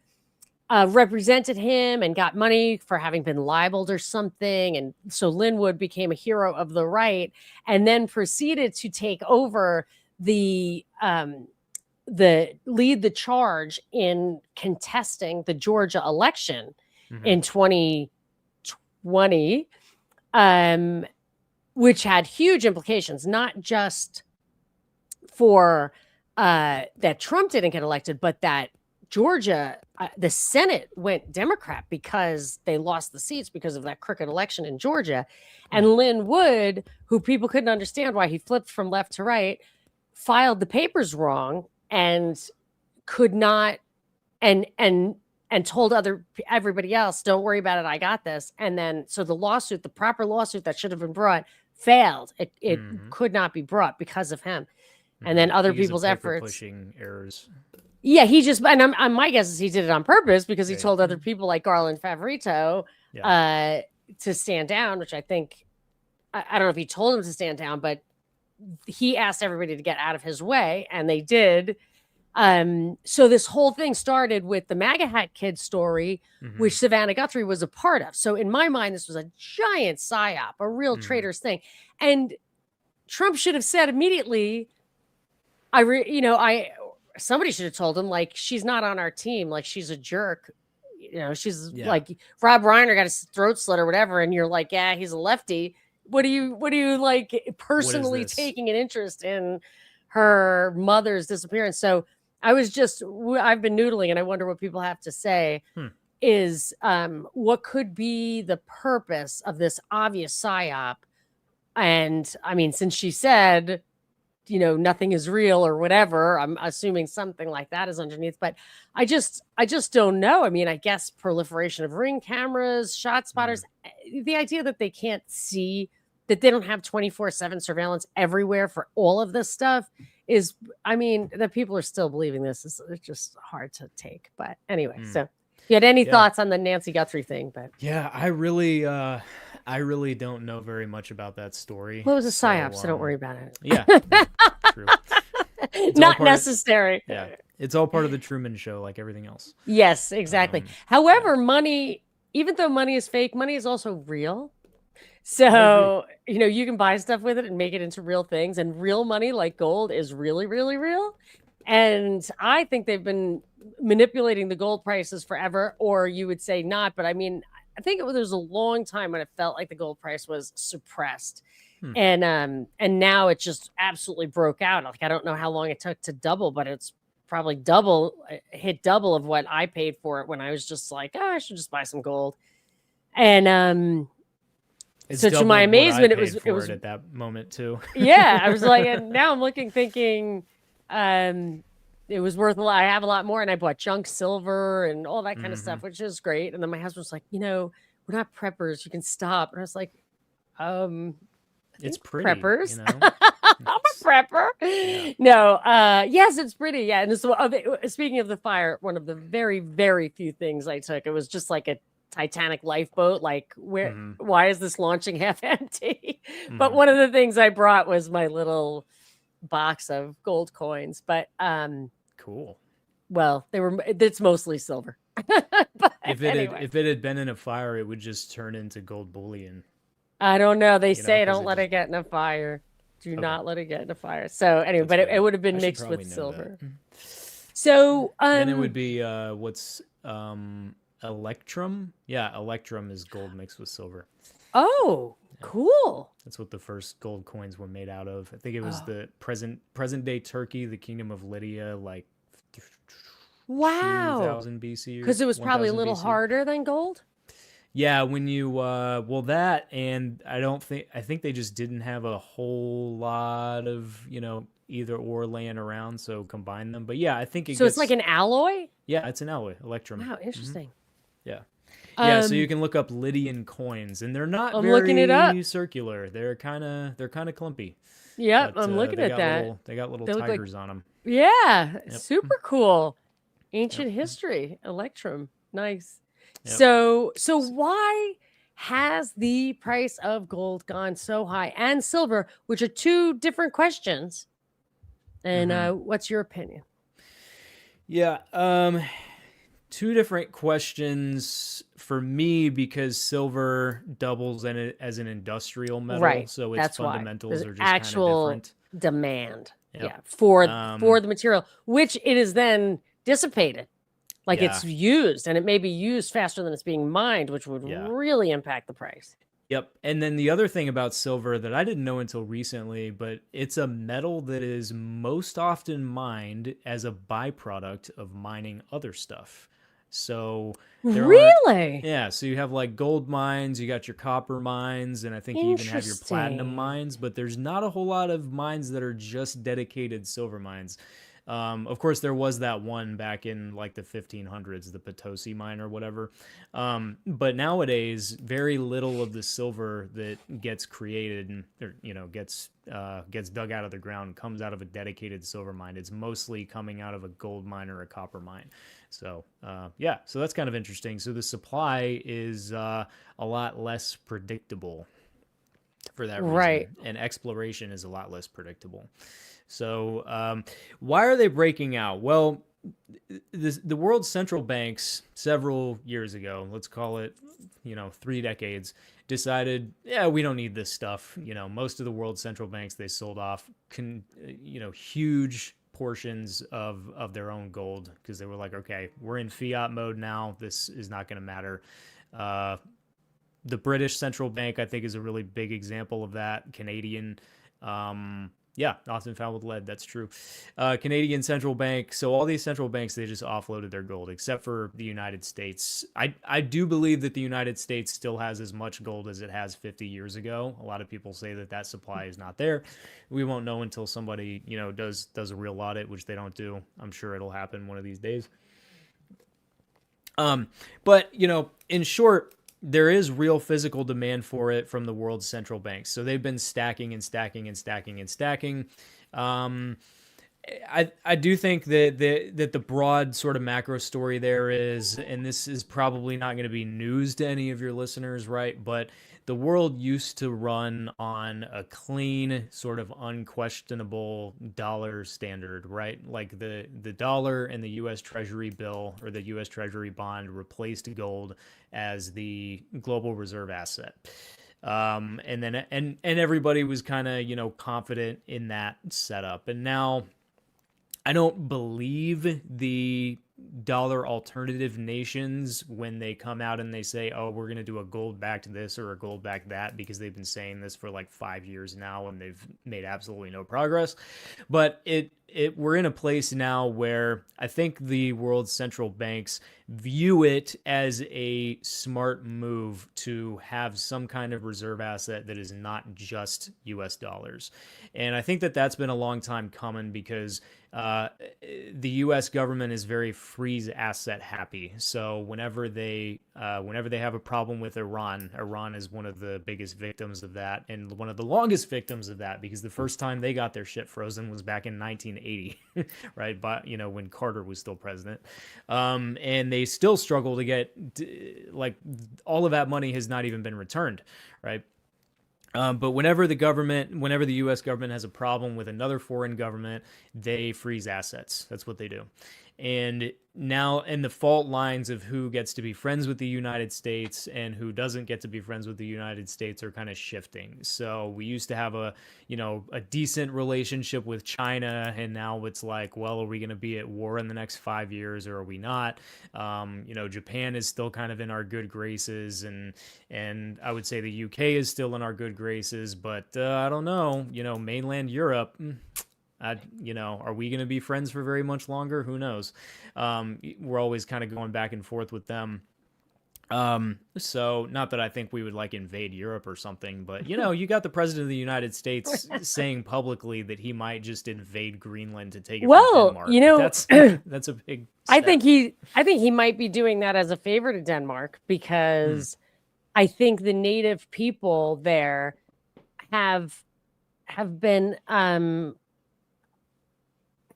represented him and got money for having been libeled or something. And so Lynn Wood became a hero of the right, and then proceeded to take over the lead the charge in contesting the Georgia election in 2020, which had huge implications, not just for that Trump didn't get elected, but that Georgia, the Senate went Democrat because they lost the seats because of that crooked election in Georgia. And Lynn Wood, who people couldn't understand why he flipped from left to right, filed the papers wrong and could not, and told everybody else, don't worry about it, I got this. And then, so the lawsuit, the proper lawsuit that should have been brought, failed. It could not be brought because of him. And then other people's efforts. Pushing errors. Yeah, he just, and my guess is he did it on purpose because he told other people like Garland Favorito to stand down, which I think, I don't know if he told them to stand down, but he asked everybody to get out of his way, and they did. So this whole thing started with the MAGA hat kid story, which Savannah Guthrie was a part of. So in my mind, this was a giant psyop, a real traitor's thing. And Trump should have said immediately, somebody should have told him, like, she's not on our team. Like, she's a jerk. She's like, Rob Reiner got his throat slit or whatever. And you're like, yeah, he's a lefty. What do you like personally taking an interest in her mother's disappearance? So I've been noodling, and I wonder what people have to say is what could be the purpose of this obvious psyop. And I mean, since she said, nothing is real or whatever, I'm assuming something like that is underneath, but I just don't know. I mean, I guess proliferation of Ring cameras, shot spotters, the idea that they can't see, that they don't have 24/7 surveillance everywhere for all of this stuff is, I mean, that people are still believing this is, it's just hard to take. But anyway, so if you had any thoughts on the Nancy Guthrie thing, but yeah, I really don't know very much about that story. Well, it was a psyop, so don't worry about it. Yeah, true. Not necessary. Yeah, it's all part of the Truman Show, like everything else. Yes, exactly. However, money, even though money is fake, money is also real. So, you can buy stuff with it and make it into real things. And real money, like gold, is really, really real. And I think they've been manipulating the gold prices forever, or you would say not. But I mean, I think there was a long time when it felt like the gold price was suppressed. Hmm. And now it just absolutely broke out. Like, I don't know how long it took to double, but it's probably hit double of what I paid for it when I was just like, oh, I should just buy some gold. And It's so to my doubled what I amazement, paid it for was at that moment too. yeah, I was like, and now I'm looking, thinking, it was worth a lot. I have a lot more, and I bought junk silver and all that kind of stuff, which is great. And then my husband was like, we're not preppers. You can stop. And I was like, It's pretty, preppers. you know. I'm a prepper. Yeah. No, yes, it's pretty. Yeah, and speaking of the fire, one of the very, very few things I took, it was just like a Titanic lifeboat. Like, why is this launching half empty? But one of the things I brought was my little box of gold coins. But Cool. well, it's mostly silver. But If it had been in a fire, it would just turn into gold bullion. I don't know. They You know, say 'cause don't it let just- it get in a fire. Do Okay. not let it get in a fire. So anyway, That's but good. it would have been I should mixed probably with know silver. that. So Then it would be what's electrum? Yeah, electrum is gold mixed with silver. oh, cool. That's what the first gold coins were made out of. I think it was the present day Turkey, the kingdom of Lydia, like Wow. 2000 BC. Because it was probably a 1000 little BC. harder than gold. Yeah, when you well, that, and I think they just didn't have a whole lot of, either or laying around, so combine them. But yeah, I think So it's like an alloy? yeah, it's an alloy, electrum. Wow, interesting. Yeah. Yeah, so you can look up Lydian coins, and they're not I'm very looking it up. circular. They're kind of clumpy. Yep, But, I'm looking they at got that. They got little They look like- tigers on them. Yeah, super cool. Ancient history, electrum. Nice. Yep. So why has the price of gold gone so high, and silver, which are two different questions? And what's your opinion? Yeah, two different questions for me, because silver doubles in it as an industrial metal, Right, so its that's why. fundamentals There's are just kind of actual different. demand. Yep. Yeah, for the material, which it is then dissipated. Like, Yeah. it's used, and it may be used faster than it's being mined, which would really impact the price. Yep. And then the other thing about silver that I didn't know until recently, but it's a metal that is most often mined as a byproduct of mining other stuff. So Really? yeah, so you have like gold mines, you got your copper mines, and I think you even have your platinum Interesting. mines, but there's not a whole lot of mines that are just dedicated silver mines. Of course, there was that one back in like the 1500s, the Potosi mine or whatever. But nowadays, very little of the silver that gets created and gets dug out of the ground comes out of a dedicated silver mine. It's mostly coming out of a gold mine or a copper mine. So yeah, so that's kind of interesting. So the supply is a lot less predictable for that reason, Right. and exploration is a lot less predictable. So why are they breaking out? Well, the world's central banks several years ago, let's call it 3 decades, decided, yeah, we don't need this stuff. Most of the world's central banks, they sold off huge portions of their own gold, because they were like, okay, we're in fiat mode now, this is not going to matter. The British central bank, I think, is a really big example of that. Canadian, yeah, often found with lead. That's true. Canadian central bank. So all these central banks, they just offloaded their gold, except for the United States. I do believe that the United States still has as much gold as it has 50 years ago. A lot of people say that supply is not there. We won't know until somebody, does a real audit, which they don't do. I'm sure it'll happen one of these days. But, in short, there is real physical demand for it from the world's central banks. So they've been stacking and stacking and stacking and stacking. I do think that the broad sort of macro story there is, and this is probably not going to be news to any of your listeners, right? But the world used to run on a clean, sort of unquestionable dollar standard, right? Like the dollar and the U.S. Treasury bill or the U.S. Treasury bond replaced gold as the global reserve asset. And then and everybody was kind of confident in that setup. And now I don't believe the dollar alternative nations when they come out and they say, oh, we're going to do a gold backed this or a gold backed that, because they've been saying this for like 5 years now and they've made absolutely no progress. But we're in a place now where I think the world's central banks view it as a smart move to have some kind of reserve asset that is not just US dollars. And I think that that's been a long time coming, because the U.S. government is very freeze asset happy. So whenever they have a problem with Iran, Iran is one of the biggest victims of that, and one of the longest victims of that, because the first time they got their shit frozen was back in 1980, right? But when Carter was still president, and they still struggle to get like all of that money has not even been returned, right? But whenever the U.S. government has a problem with another foreign government, they freeze assets. That's what they do. And now, and the fault lines of who gets to be friends with the United States and who doesn't get to be friends with the United States are kind of shifting. So we used to have a decent relationship with China, and now it's like, well, are we going to be at war in the next 5 years, or are we not? Japan is still kind of in our good graces, and I would say the UK is still in our good graces, but I don't know. Mainland Europe. Are we going to be friends for very much longer? Who knows? We're always kind of going back and forth with them. So not that I think we would like invade Europe or something, but you got the president of the United States saying publicly that he might just invade Greenland to take it from Denmark. That's a big step. I think he might be doing that as a favor to Denmark, because I think the native people there have been I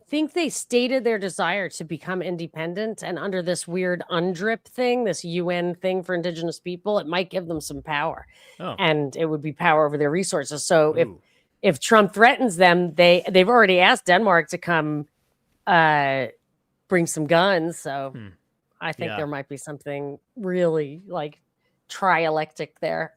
think they stated their desire to become independent, and under this weird UNDRIP thing, this UN thing for indigenous people, it might give them some power, and it would be power over their resources. So if Trump threatens them, they've already asked Denmark to come bring some guns. So I think there might be something really like trialectic there.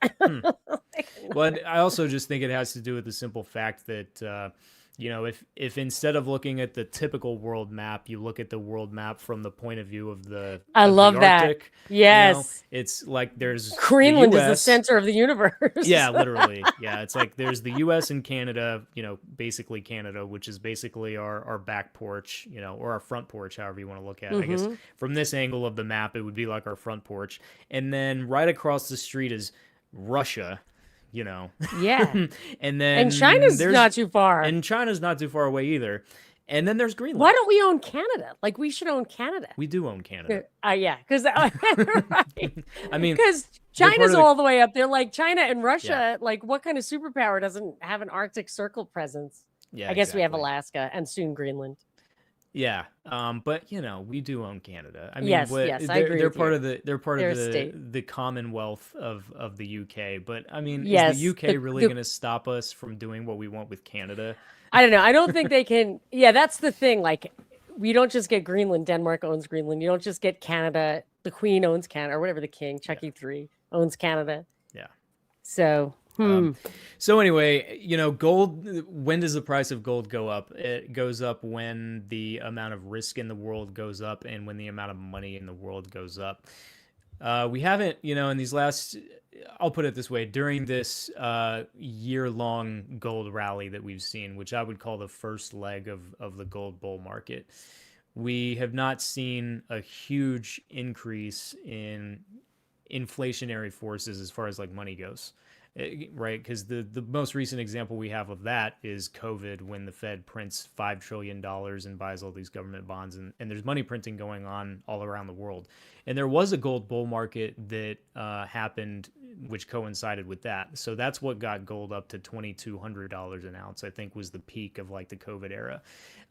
Well, I also just think it has to do with the simple fact that if instead of looking at the typical world map, you look at the world map from the point of view of the Arctic, yes, it's like there's Greenland is the center of the universe. Yeah, literally. Yeah, it's like there's the U.S. and Canada, basically Canada, which is basically our back porch, or our front porch, however you want to look at it. I guess from this angle of the map, it would be like our front porch. And then right across the street is Russia. Yeah. and China's not too far. And China's not too far away either. And then there's Greenland. Why don't we own Canada? Like, we should own Canada. We do own Canada. Yeah, because right. I mean, because China's all the way up there. Like China and Russia, like what kind of superpower doesn't have an Arctic Circle presence? Yeah, I guess we have Alaska and soon Greenland. Yeah, but we do own Canada. I mean, yes, I agree. They're part of the Commonwealth of the UK. But I mean, is the UK really going to stop us from doing what we want with Canada? I don't know. I don't think they can. Yeah, that's the thing. Like, we don't just get Greenland. Denmark owns Greenland. You don't just get Canada. The Queen owns Canada, or whatever. The King, Chucky 3, owns Canada. Yeah. So. So anyway, gold, when does the price of gold go up? It goes up when the amount of risk in the world goes up and when the amount of money in the world goes up. We haven't, in these last, I'll put it this way, during this year-long gold rally that we've seen, which I would call the first leg of the gold bull market, we have not seen a huge increase in inflationary forces as far as like money goes. Right, because the most recent example we have of that is COVID, when the Fed prints $5 trillion and buys all these government bonds, and there's money printing going on all around the world. And there was a gold bull market that happened, which coincided with that. So that's what got gold up to $2,200 an ounce, I think was the peak of like the COVID era.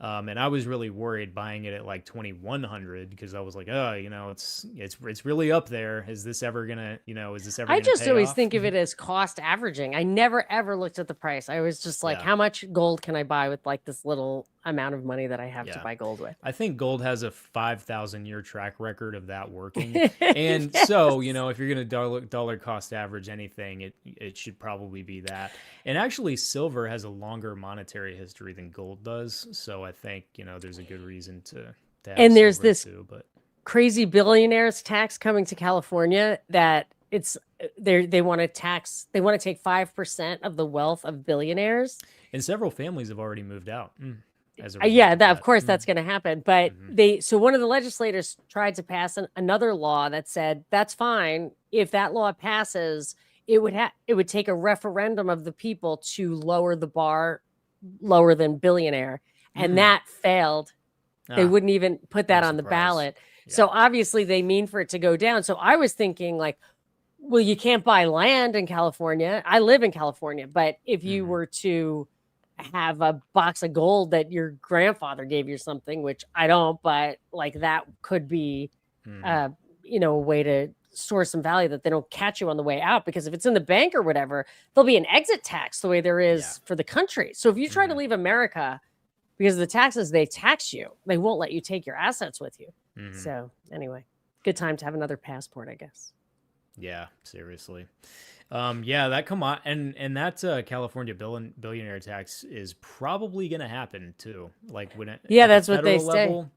And I was really worried buying it at like 2,100, because I was like, oh, it's really up there. Is this ever gonna, is this ever gonna I just pay always off? think of it as cost averaging. I never ever looked at the price. I was just like, how much gold can I buy with like this little amount of money that I have to buy gold with? I think gold has a 5,000-year track record of that working. And so, if you're going to dollar cost average anything, it should probably be that. And actually, silver has a longer monetary history than gold does. So I think, there's a good reason to to have And there's silver this too, but crazy billionaires tax coming to California that it's they want to tax, they want to take 5% of the wealth of billionaires. and several families have already moved out as a result Yeah, of that of that. course that's going to happen. But Mm-hmm. so one of the legislators tried to pass another law that said that's fine if that law passes. It would take a referendum of the people to lower the bar lower than billionaire, and Mm. that failed. They Ah, wouldn't even put what that a on the surprise. ballot. Yeah. So obviously they mean for it to go down. So I was thinking like, well, you can't buy land in California. I live in California, but if you Mm-hmm. were to have a box of gold that your grandfather gave you something, which I don't, but like that could be, Mm-hmm. uh, a way to store some value that they don't catch you on the way out. Because if it's in the bank or whatever, there'll be an exit tax the way there Yeah. is for the country. So if you try to Mm-hmm. leave America because of the taxes they tax you, they won't let you take your assets with you. Mm-hmm. So anyway, good time to have another passport, I guess. Yeah, seriously. Yeah, that come on, and that California billionaire tax is probably going to happen too. Like when Yeah, at the that's what they federal say. level,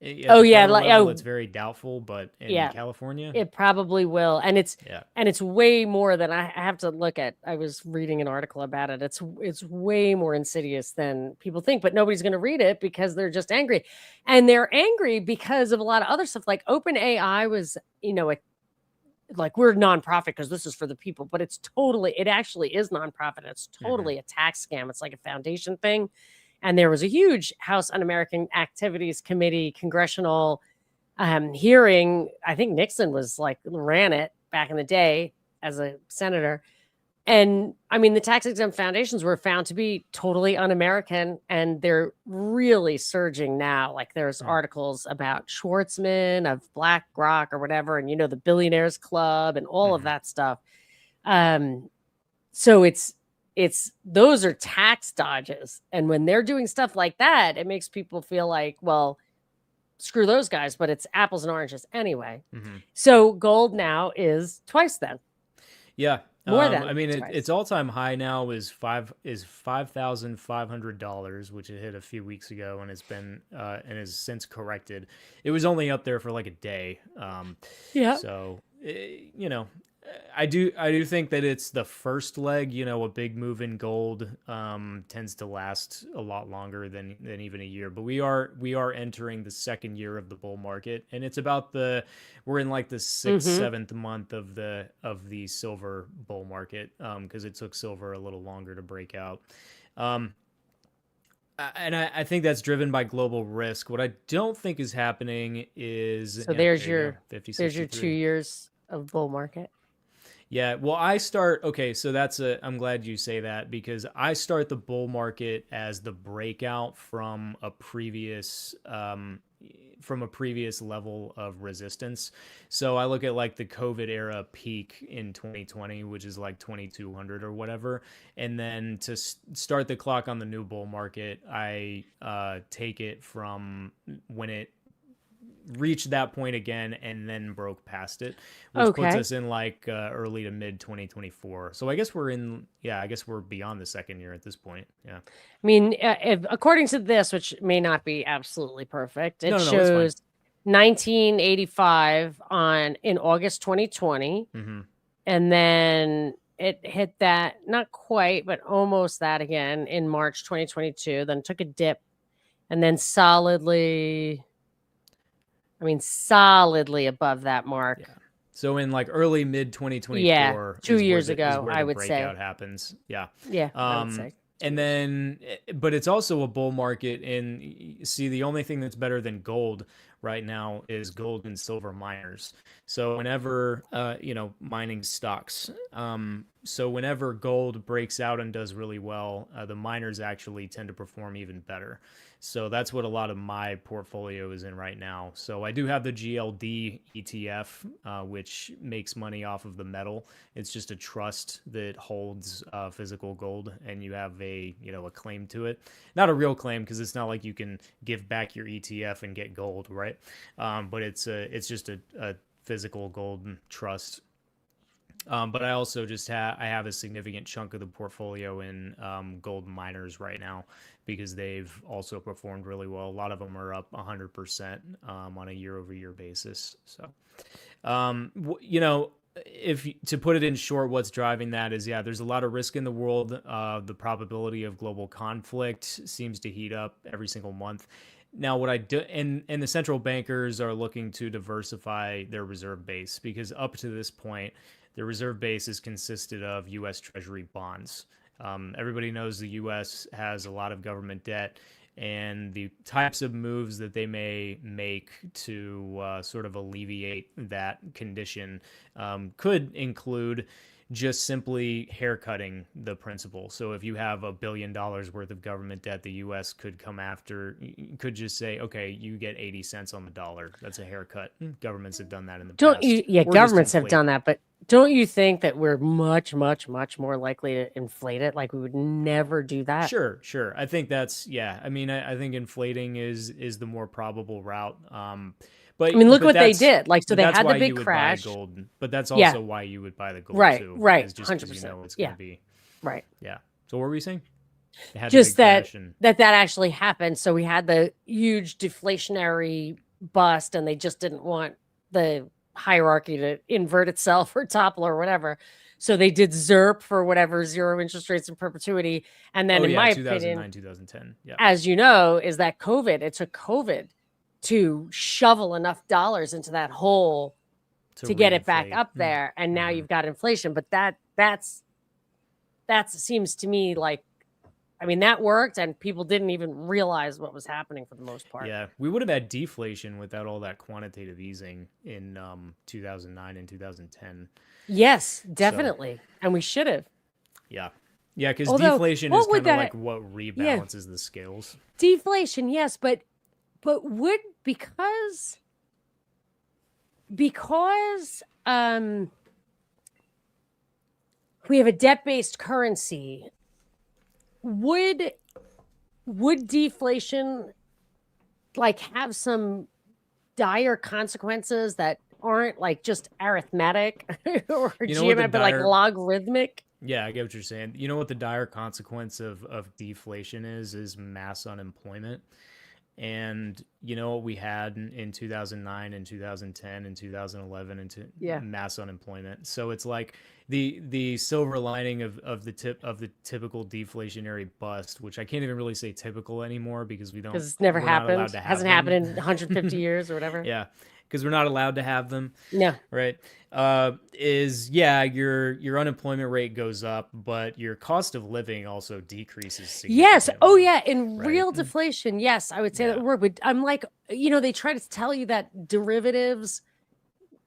at Oh the yeah, federal like level, it's oh very doubtful. But in yeah, California, it probably will, and yeah, it's way more than I have to look at. I was reading an article about it. It's way more insidious than people think, but nobody's going to read it because they're just angry, and they're angry because of a lot of other stuff. Like OpenAI was, like we're nonprofit because this is for the people, but it actually is nonprofit. It's mm-hmm. totally a tax scam. It's like a foundation thing. And there was a huge House Un-American Activities Committee congressional hearing. I think Nixon ran it back in the day as a senator. And I mean, the tax exempt foundations were found to be totally un-American, and they're really surging now. Like there's Mm. articles about Schwartzman of BlackRock or whatever, and the Billionaires Club and all of Mm-hmm. that stuff. Um, so it's those are tax dodges, and when they're doing stuff like that, it makes people feel like, well, screw those guys, but it's apples and oranges anyway. Mm-hmm. So gold now is twice then, Yeah. more I than mean, its twice. all time high now is $5,500, which it hit a few weeks ago, and it's been and has since corrected. It was only up there for like a day, Yeah. so I do think that it's the first leg. A big move in gold tends to last a lot longer than even a year. But we are entering the second year of the bull market, and we're in like the sixth, Mm-hmm. seventh month of the silver bull market, because it took silver a little longer to break out. Um, and I think that's driven by global risk. What I don't think is happening is, So yeah, there you go, there's your 2 5063. years of bull market. Yeah, well, okay, so I'm glad you say that, because I start the bull market as the breakout from a previous level of resistance. So I look at like the COVID era peak in 2020, which is like 2200 or whatever, and then to start the clock on the new bull market, I take it from when it reached that point again and then broke past it, which puts Okay. us in like early to mid 2024. So I guess we're beyond the second year at this point. Yeah. I mean, according to this, which may not be absolutely perfect, it No, no, no, it's fine. shows 1985 in August 2020, Mm-hmm. and then it hit that, not quite, but almost that again in March 2022. Then took a dip, and then solidly above that Yeah. mark. So in like early mid Yeah, 2024 2 is years is ago, where I the would say. breakout happens. Yeah. Yeah, I would Um say 2 and years. then but it's also a bull market, and see, the only thing that's better than gold right now is gold and silver miners. So whenever mining stocks. So whenever gold breaks out and does really well, the miners actually tend to perform even better. So that's what a lot of my portfolio is in right now. So I do have the GLD ETF, which makes money off of the metal. It's just a trust that holds physical gold, and you have a claim to it. Not a real claim, because it's not like you can give back your ETF and get gold, right? But it's just a physical gold trust. But I also just I have a significant chunk of the portfolio in gold miners right now because they've also performed really well. A lot of them are up 100% on a year over year basis. So, you know, if to put it in short, what's driving that is, yeah, there's a lot of risk in the world. The probability of global conflict seems to heat up every single month. Now, what I do, and the central bankers are looking to diversify their reserve base because up to this point, the reserve base is consisted of U.S. Treasury bonds. Everybody knows the U.S. has a lot of government debt, and the types of moves that they may make to sort of alleviate that condition could include just simply haircutting the principal. So if you have $1 billion worth of government debt, the U.S. could come after, could just say, okay, you get 80 cents on the dollar. That's a haircut. Governments have done that in the Don't past. you? Yeah, Or just governments have inflate. done that, but don't you think that we're much, much, much more likely to inflate it? Like we would never do that. Sure. I think that's, yeah. I mean, I think inflating is the more probable route. I mean, look But what they that's did. Like, so but they that's had the why big you would buy crash. gold. But that's Yeah, also why you would buy the gold right, too, right, is just because you 100%. know it's going Yeah, to be, right. yeah. So what were you saying? They had the Just big crash and that actually happened. So we had the huge deflationary bust, and they just didn't want the hierarchy to invert itself or topple or whatever. So they did ZERP for whatever, zero interest rates in perpetuity. And then, oh in yeah, my opinion, 2009, 2010. Yeah, as you know, is that COVID. It took COVID to shovel enough dollars into that hole to to get it back reinflate. up there. And now Mm-hmm. you've got inflation. But that seems to me like, I mean, that worked, and people didn't even realize what was happening for the most part. Yeah, we would have had deflation without all that quantitative easing in 2009 and 2010. Yes, So definitely. And we should have. yeah, yeah, because Although, deflation is what would kind of that, like what yeah, rebalances the scales. deflation, yes, but would, because we have a debt-based currency, would deflation like have some dire consequences that aren't like just arithmetic or You know what the geometric, but like dire logarithmic? Yeah, I get what you're saying. You know what the dire consequence of deflation is mass unemployment. And you know what we had in 2009 and 2010 and 2011 into Yeah, mass unemployment. So it's like the silver lining of the typical deflationary bust, which I can't even really say typical anymore because because it's never we're not allowed happened, to have hasn't happened them. in 150 years or whatever. Yeah, because we're not allowed to have them, No. right? Is yeah, your unemployment rate goes up, but your cost of living also decreases Yes. Oh, significantly, yeah. In right? real deflation, yes, I would say that Yeah. word. But I'm like, they try to tell you that derivatives,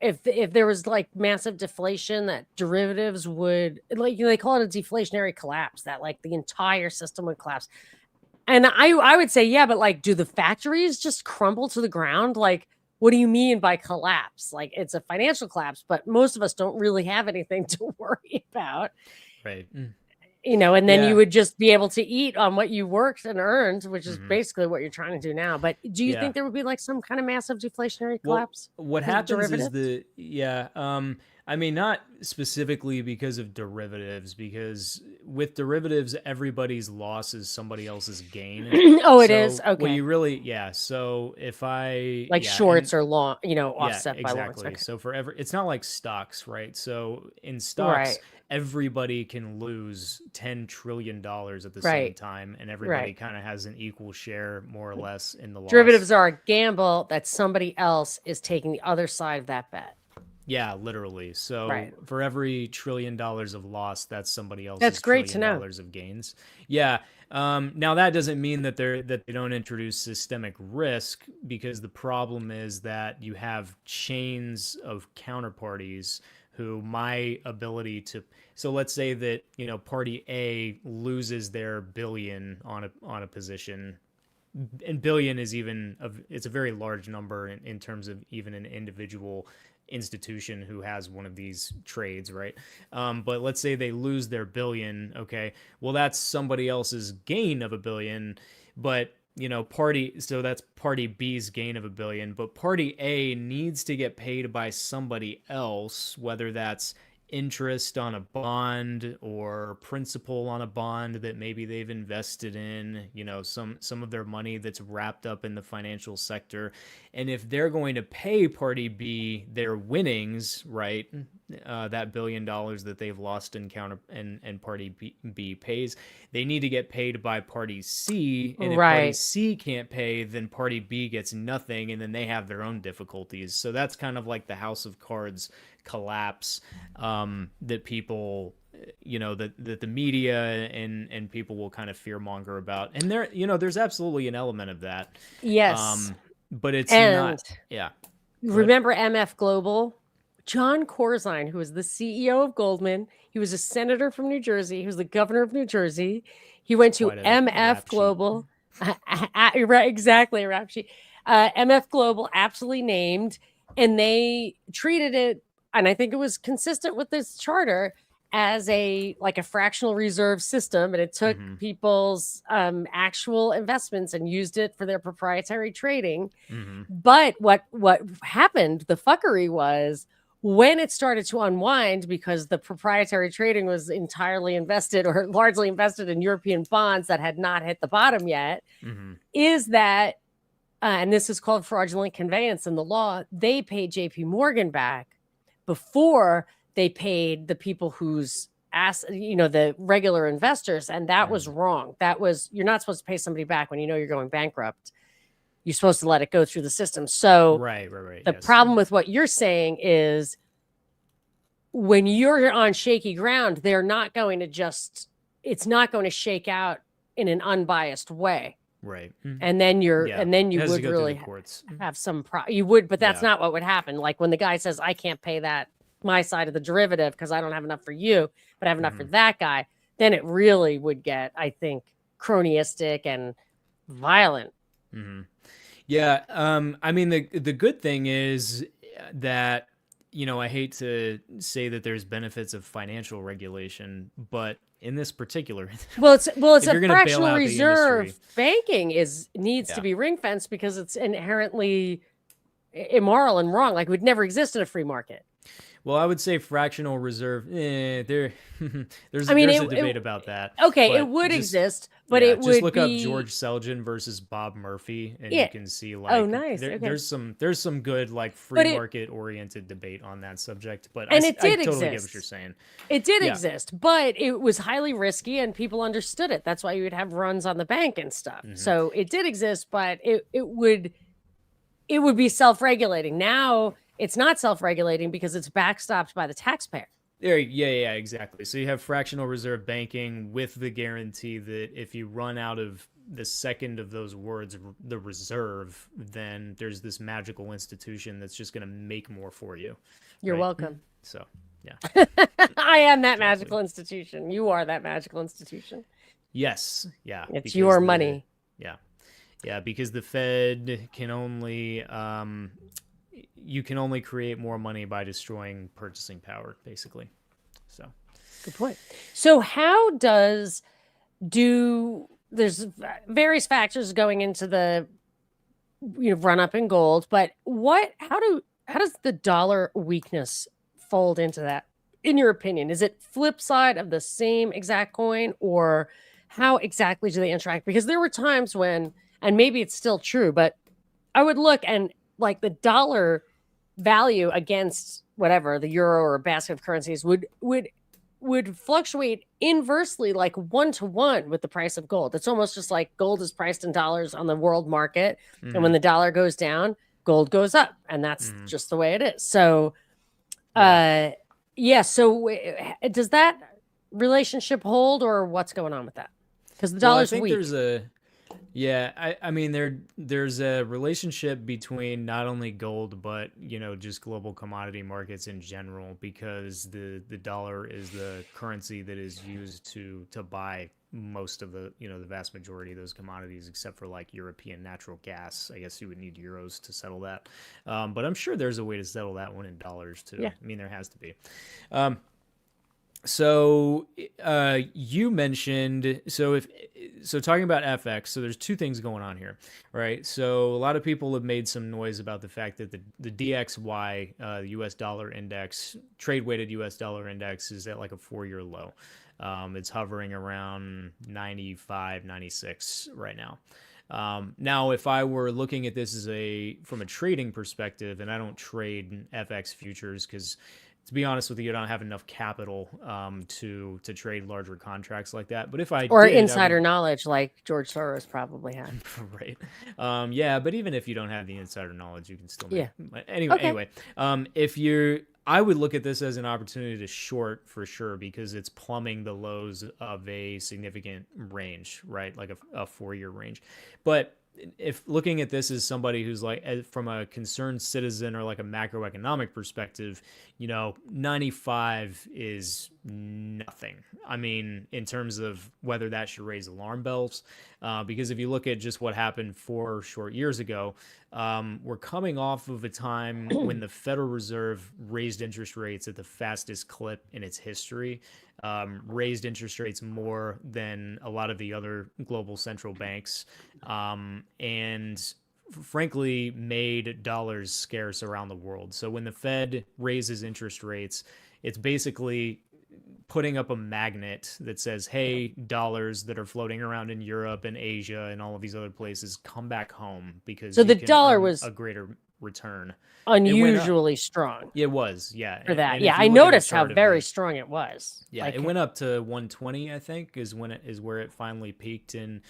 if there was like massive deflation, that derivatives would, like, they call it a deflationary collapse, that like the entire system would collapse. And I would say, yeah, but like, do the factories just crumble to the ground? Like, what do you mean by collapse? Like, it's a financial collapse, but most of us don't really have anything to worry about. Right. And then you Yeah. would just be able to eat on what you worked and earned, which is Hmm. basically what you're trying to do now. But do you Yeah. think there would be like some kind of massive deflationary Well, collapse what because of happens is derivatives? I mean, not specifically because of derivatives, because with derivatives, everybody's loss is somebody else's gain. Oh, it is? So what Okay. you really, yeah. So if Like yeah, and shorts or long, yeah, offset by longs. exactly. Okay. So it's not like stocks, right? So in stocks, Right. everybody can lose $10 trillion at the same Right. time, and everybody Right. kind of has an equal share, more or less, in the loss. Derivatives are a gamble that somebody else is taking the other side of that bet. Yeah, literally. So Right. for every $1 trillion of loss, that's somebody That's else's great to trillion know. dollars of gains. Yeah. Now that doesn't mean that they don't introduce systemic risk, because the problem is that you have chains of counterparties who my ability to, so let's say that party A loses their billion on a position, and billion is it's a very large number in terms of even an individual institution who has one of these trades, right? But let's say they lose their billion. Okay, well, that's somebody else's gain of a billion, but so that's party B's gain of a billion, but party A needs to get paid by somebody else, whether that's interest on a bond or principal on a bond that maybe they've invested in, some of their money that's wrapped up in the financial sector. And if they're going to pay Party B their winnings, right, that $1 billion that they've lost in counter and Party B pays, they need to get paid by Party C. And if Party Right. C can't pay, then Party B gets nothing, and then they have their own difficulties. So that's kind of like the House of Cards collapse, that people, that the media and people will kind of fearmonger about. And there's absolutely an element of that. Yes. But it's And not. Yeah. remember MF Global? John Corzine, who was the CEO of Goldman, he was a senator from New Jersey. He was the governor of New Jersey. He went to MF Global. Right, exactly, a rap sheet. MF Global, absolutely named, and they treated it, and I think it was consistent with this charter, as a fractional reserve system, and it took people's actual investments and used it for their proprietary trading. But what happened, the fuckery was, when it started to unwind, because the proprietary trading was entirely invested or largely invested in European bonds that had not hit the bottom yet, is that, and this is called fraudulent conveyance in the law, they paid JP Morgan back before they paid the people whose the regular investors. And that was wrong. That was, you're not supposed to pay somebody back when you're going bankrupt. You're supposed to let it go through the system. So right. The problem with what you're saying is, when you're on shaky ground, they're not going to it's not going to shake out in an unbiased way. Right. And then you would really have some you would, but that's not what would happen. Like when the guy says, I can't pay my side of the derivative because I don't have enough for you, but I have enough for that guy, then it really would get, I think, cronyistic and violent. Yeah. I mean, the good thing is that, I hate to say that there's benefits of financial regulation, but in this particular, it's a gonna fractional reserve. Banking needs to be ring fenced because it's inherently immoral and wrong. Like, it would never exist in a free market. Well, I would say fractional reserve. There's a debate about that. Okay, it would exist, but it would just look up George Selgin versus Bob Murphy, and you can see nice. There's some good free market oriented debate on that subject. But I totally get what you're saying. It did exist, but it was highly risky, and people understood it. That's why you would have runs on the bank and stuff. So it did exist, but it would be self-regulating. Now it's not self-regulating because it's backstopped by the taxpayer. Yeah, exactly. So you have fractional reserve banking with the guarantee that if you run out of the second of those words, the reserve, then there's this magical institution that's just going to make more for you. You're welcome. So, yeah. I am that magical institution. You are that magical institution. Yes. Yeah. It's your money. Yeah. Yeah, because the Fed can only you can only create more money by destroying purchasing power, basically. So, good point. So there's various factors going into the run up in gold, but how does the dollar weakness fold into that, in your opinion? Is it flip side of the same exact coin, or how exactly do they interact? Because there were times when, and maybe it's still true, but I would look and the dollar value against whatever the euro or a basket of currencies would fluctuate inversely, 1-to-1 with the price of gold. It's almost just like gold is priced in dollars on the world market, and when the dollar goes down, gold goes up, and that's just the way it is. So, so does that relationship hold, or what's going on with that? Because the dollar's weak. I mean, there's a relationship between not only gold, but, just global commodity markets in general, because the dollar is the currency that is used to buy most of the, the vast majority of those commodities, except for European natural gas. I guess you would need euros to settle that. But I'm sure there's a way to settle that one in dollars too. Yeah. I mean, there has to be. So you mentioned so talking about FX. So there's two things going on here, right? So a lot of people have made some noise about the fact that the DXY, the U.S. dollar index, trade weighted U.S. dollar index, is at like a 4-year low. It's hovering around 95, 96 right now. Now, if I were looking at this as from a trading perspective, and I don't trade FX futures because, to be honest with you, I don't have enough capital to trade larger contracts like that. But if I Or did, I insider would. knowledge like George Soros probably had. Right. Yeah, but even if you don't have the insider knowledge, you can still make. Yeah. Anyway, Okay. if you're, I would look at this as an opportunity to short for sure because it's plumbing the lows of a significant range, right? Like a 4-year range. But if looking at this as somebody who's like from a concerned citizen or like a macroeconomic perspective, 95 is nothing. I mean, in terms of whether that should raise alarm bells, because if you look at just what happened 4 short years ago, we're coming off of a time when the Federal Reserve raised interest rates at the fastest clip in its history, raised interest rates more than a lot of the other global central banks, and frankly made dollars scarce around the world. So when the Fed raises interest rates, it's basically putting up a magnet that says, hey, dollars that are floating around in Europe and Asia and all of these other places, come back home because So you the can dollar earn was a greater return. It went up. unusually strong It was, yeah. for that. And Yeah, if I you look at a noticed how chart of very it, strong it was. yeah, it Like, went up to 120, I think, is where it finally peaked in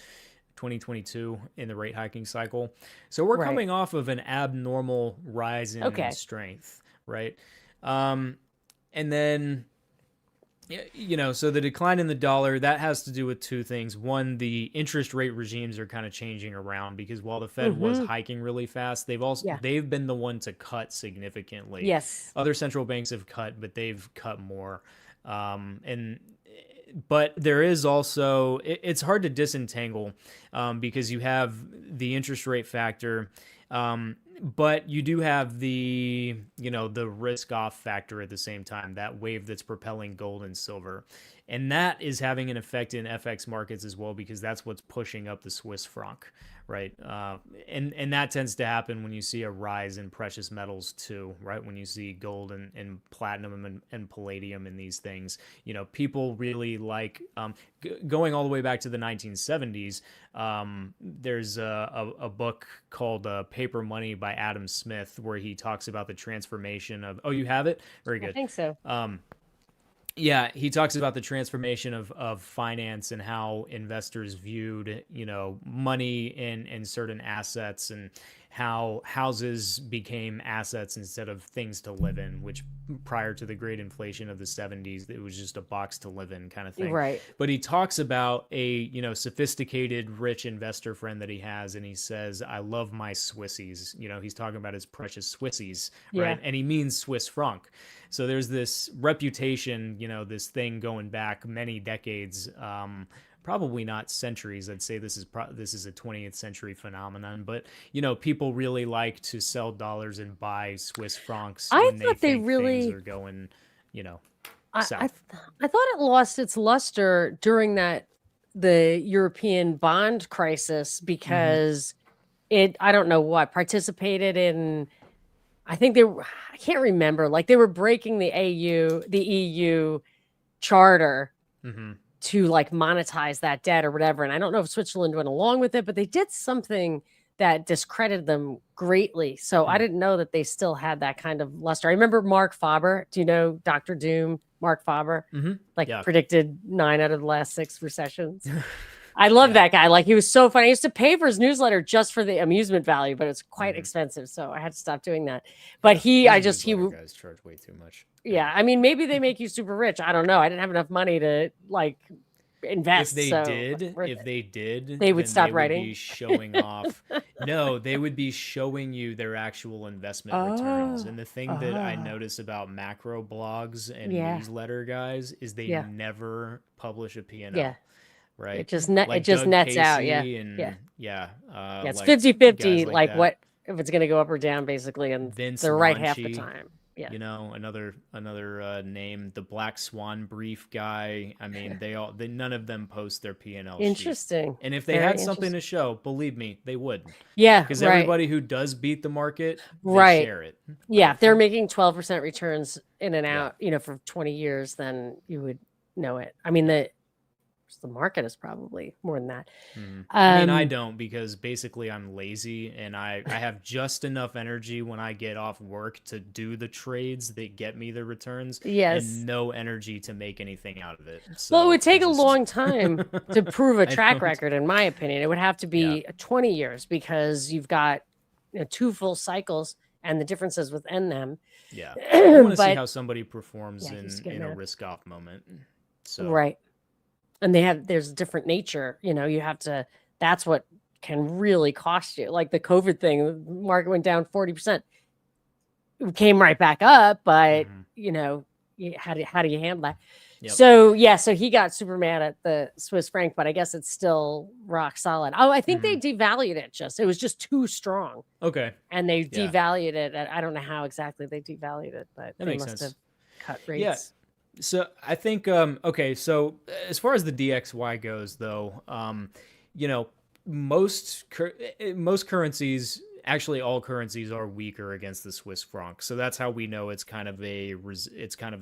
2022 in the rate hiking cycle. So we're right. coming off of an abnormal rise in Okay. strength, right? And then so the decline in the dollar, that has to do with two things. One, the interest rate regimes are kind of changing around because while the Fed was Mm-hmm. hiking really fast, Yeah. they've been the one to cut significantly. Yes. Other central banks have cut, but they've cut more. And but there is also it's hard to disentangle because you have the interest rate factor, but you do have the risk off factor at the same time, that wave that's propelling gold and silver, and that is having an effect in FX markets as well because that's what's pushing up the Swiss franc, right? And that tends to happen when you see a rise in precious metals too, right? When you see gold and platinum and palladium and these things, people really like going all the way back to the 1970s. There's a book called Paper Money by Adam Smith where he talks about the transformation of. Oh, you have it? Very I good. think so. Yeah, he talks about the transformation of finance and how investors viewed, money in certain assets and how houses became assets instead of things to live in, which prior to the great inflation of the 70s, it was just a box to live in kind of thing. Right. But he talks about a, sophisticated, rich investor friend that he has, and he says, I love my Swissies. He's talking about his precious Swissies, Yeah. right? And he means Swiss franc. So there's this reputation, this thing going back many decades, probably not centuries. I'd say this is a 20th century phenomenon, but people really like to sell dollars and buy Swiss francs I when they thought they think things really are going, I, I south. I thought it lost its luster during the European bond crisis Mm-hmm. because I don't know what, participated in, I think I can't remember, like they were breaking the EU charter Mm-hmm. to like monetize that debt or whatever. And I don't know if Switzerland went along with it, but they did something that discredited them greatly. So I didn't know that they still had that kind of luster. I remember Mark Faber. Do you know Dr. Doom? Mark Faber, Mm-hmm. like Yeah. predicted 9 out of the last 6 recessions. I love Yeah. that guy. Like he was so funny. I used to pay for his newsletter just for the amusement value, but it's quite Mhm. expensive. So I had to stop doing that. But Those newsletter guys charge way too much. yeah, I mean, maybe they make you super rich. I don't know. I didn't have enough money to like invest. If they So did, they would then stop they would writing. be showing off. No, they would be showing you their actual investment returns. And the thing that I notice about macro blogs and Yeah. newsletter guys is they Yeah. never publish a P&L. Yeah. Right? It just Like it just Doug nets out. Yeah. Casey and Yeah. yeah, Yeah. It's like 50-50, guys like like that. what if it's gonna go up or down, basically, and Vince they're right half the Lanchi. time. Yeah. Another name, the Black Swan Brief guy. I mean, none of them post their P&L sheet. Interesting. And if they Very had something interesting. to show, believe me, they would. Yeah, Because right. everybody who does beat the market, they Right. share it. Yeah, Right? if they're making 12% returns in and Yeah. out, for 20 years, then you would know it. I mean, the market is probably more than that. I mean, I don't, because basically I'm lazy and I have just enough energy when I get off work to do the trades that get me the returns Yes. and no energy to make anything out of it. Well, it So would take a just long time to prove a I track don't. record, in my opinion. It would have to Yeah. be 20 years because you've got two full cycles and the differences within them. Yeah. You want to see But how somebody performs yeah, he's in getting a mad. risk off moment. So Right. And there's a different nature. You have to, that's what can really cost you. Like the COVID thing, the market went down 40%. It came right back up, but how do you handle that? Yep. So he got super mad at the Swiss franc, but I guess it's still rock solid. Oh, I think they devalued it. It was just too strong. Okay. And they Yeah. devalued it. I don't know how exactly they devalued it, but That they makes must sense. have cut rates. Yeah. So I think okay, so as far as the DXY goes though, most currencies, actually all currencies, are weaker against the Swiss franc. So that's how we know it's kind of a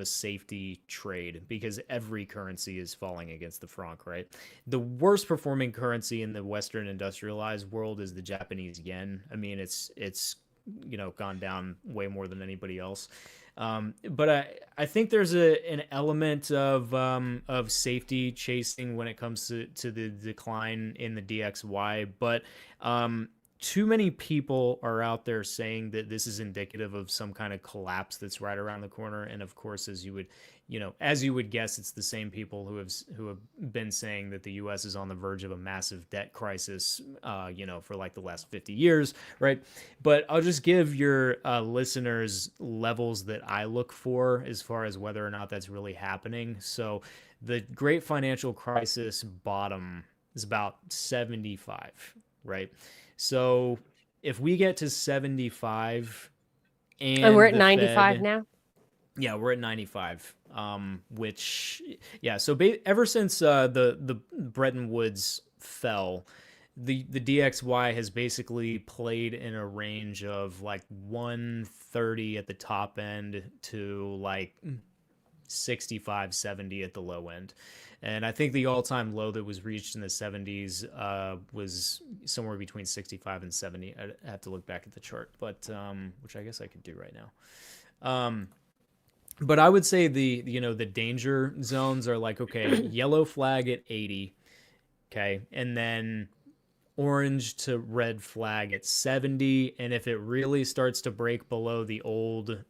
safety trade, because every currency is falling against the franc, right? The worst performing currency in the Western industrialized world is the Japanese yen. I mean, it's gone down way more than anybody else. But I think there's an element of safety chasing when it comes to the decline in the DXY. But too many people are out there saying that this is indicative of some kind of collapse that's right around the corner. And of course, as you would guess, it's the same people who have been saying that the U.S. is on the verge of a massive debt crisis, for like the last 50 years, right? But I'll just give your listeners levels that I look for as far as whether or not that's really happening. So the Great Financial Crisis bottom is about 75, right? So if we get to 75 and we're at the 95 Fed, now? Yeah, we're at 95. So ever since the Bretton Woods fell, the DXY has basically played in a range of like 130 at the top end to like 65, 70 at the low end. And I think the all-time low that was reached in the 70s was somewhere between 65 and 70. I have to look back at the chart, but which I guess I could do right now. But I would say the danger zones are like, okay, yellow flag at 80, okay, and then orange to red flag at 70, and if it really starts to break below the old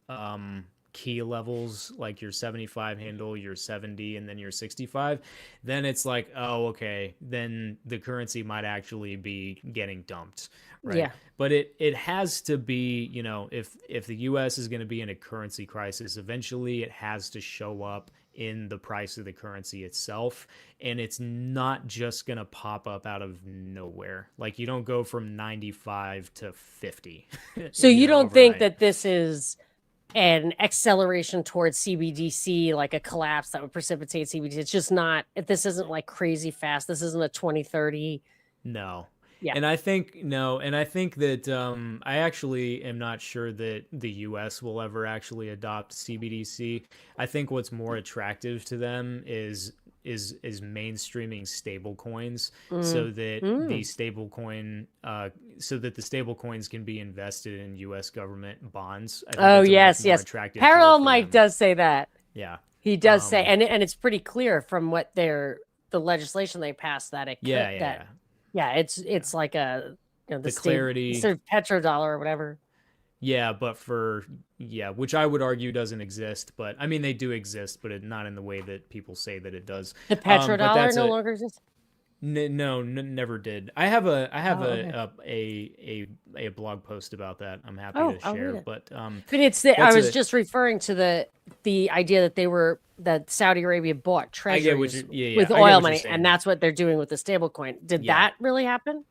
key levels, like your 75 handle, your 70, and then your 65, then it's like, oh, okay, then the currency might actually be getting dumped, right? Yeah. But it has to be, if the US is going to be in a currency crisis, eventually it has to show up in the price of the currency itself, and it's not just going to pop up out of nowhere. Like, you don't go from 95 to 50. So you don't think overnight. that this is an acceleration towards CBDC, like a collapse that would precipitate CBDC? It's just not, this isn't like crazy fast. This isn't a 2030. No. Yeah. And I think that I actually am not sure that the US will ever actually adopt CBDC. I think what's more attractive to them is mainstreaming stable coins, so that the stable coins can be invested in US government bonds. I think Oh, that's a yes, much more yes. attractive Parallel tool for Mike them. does say that. Yeah. He does say, and it's pretty clear from what the legislation they passed that it could, it's like a, the clarity, sort of petrodollar or whatever. Yeah, but which I would argue doesn't exist, but I mean they do exist, but not in the way that people say that it does. The petrodollar no longer exists. No, never did. I have a blog post about that. I'm happy to share, but it's I was just referring to the idea that that Saudi Arabia bought treasuries with oil money, and that's what they're doing with the stable coin. Did that really happen?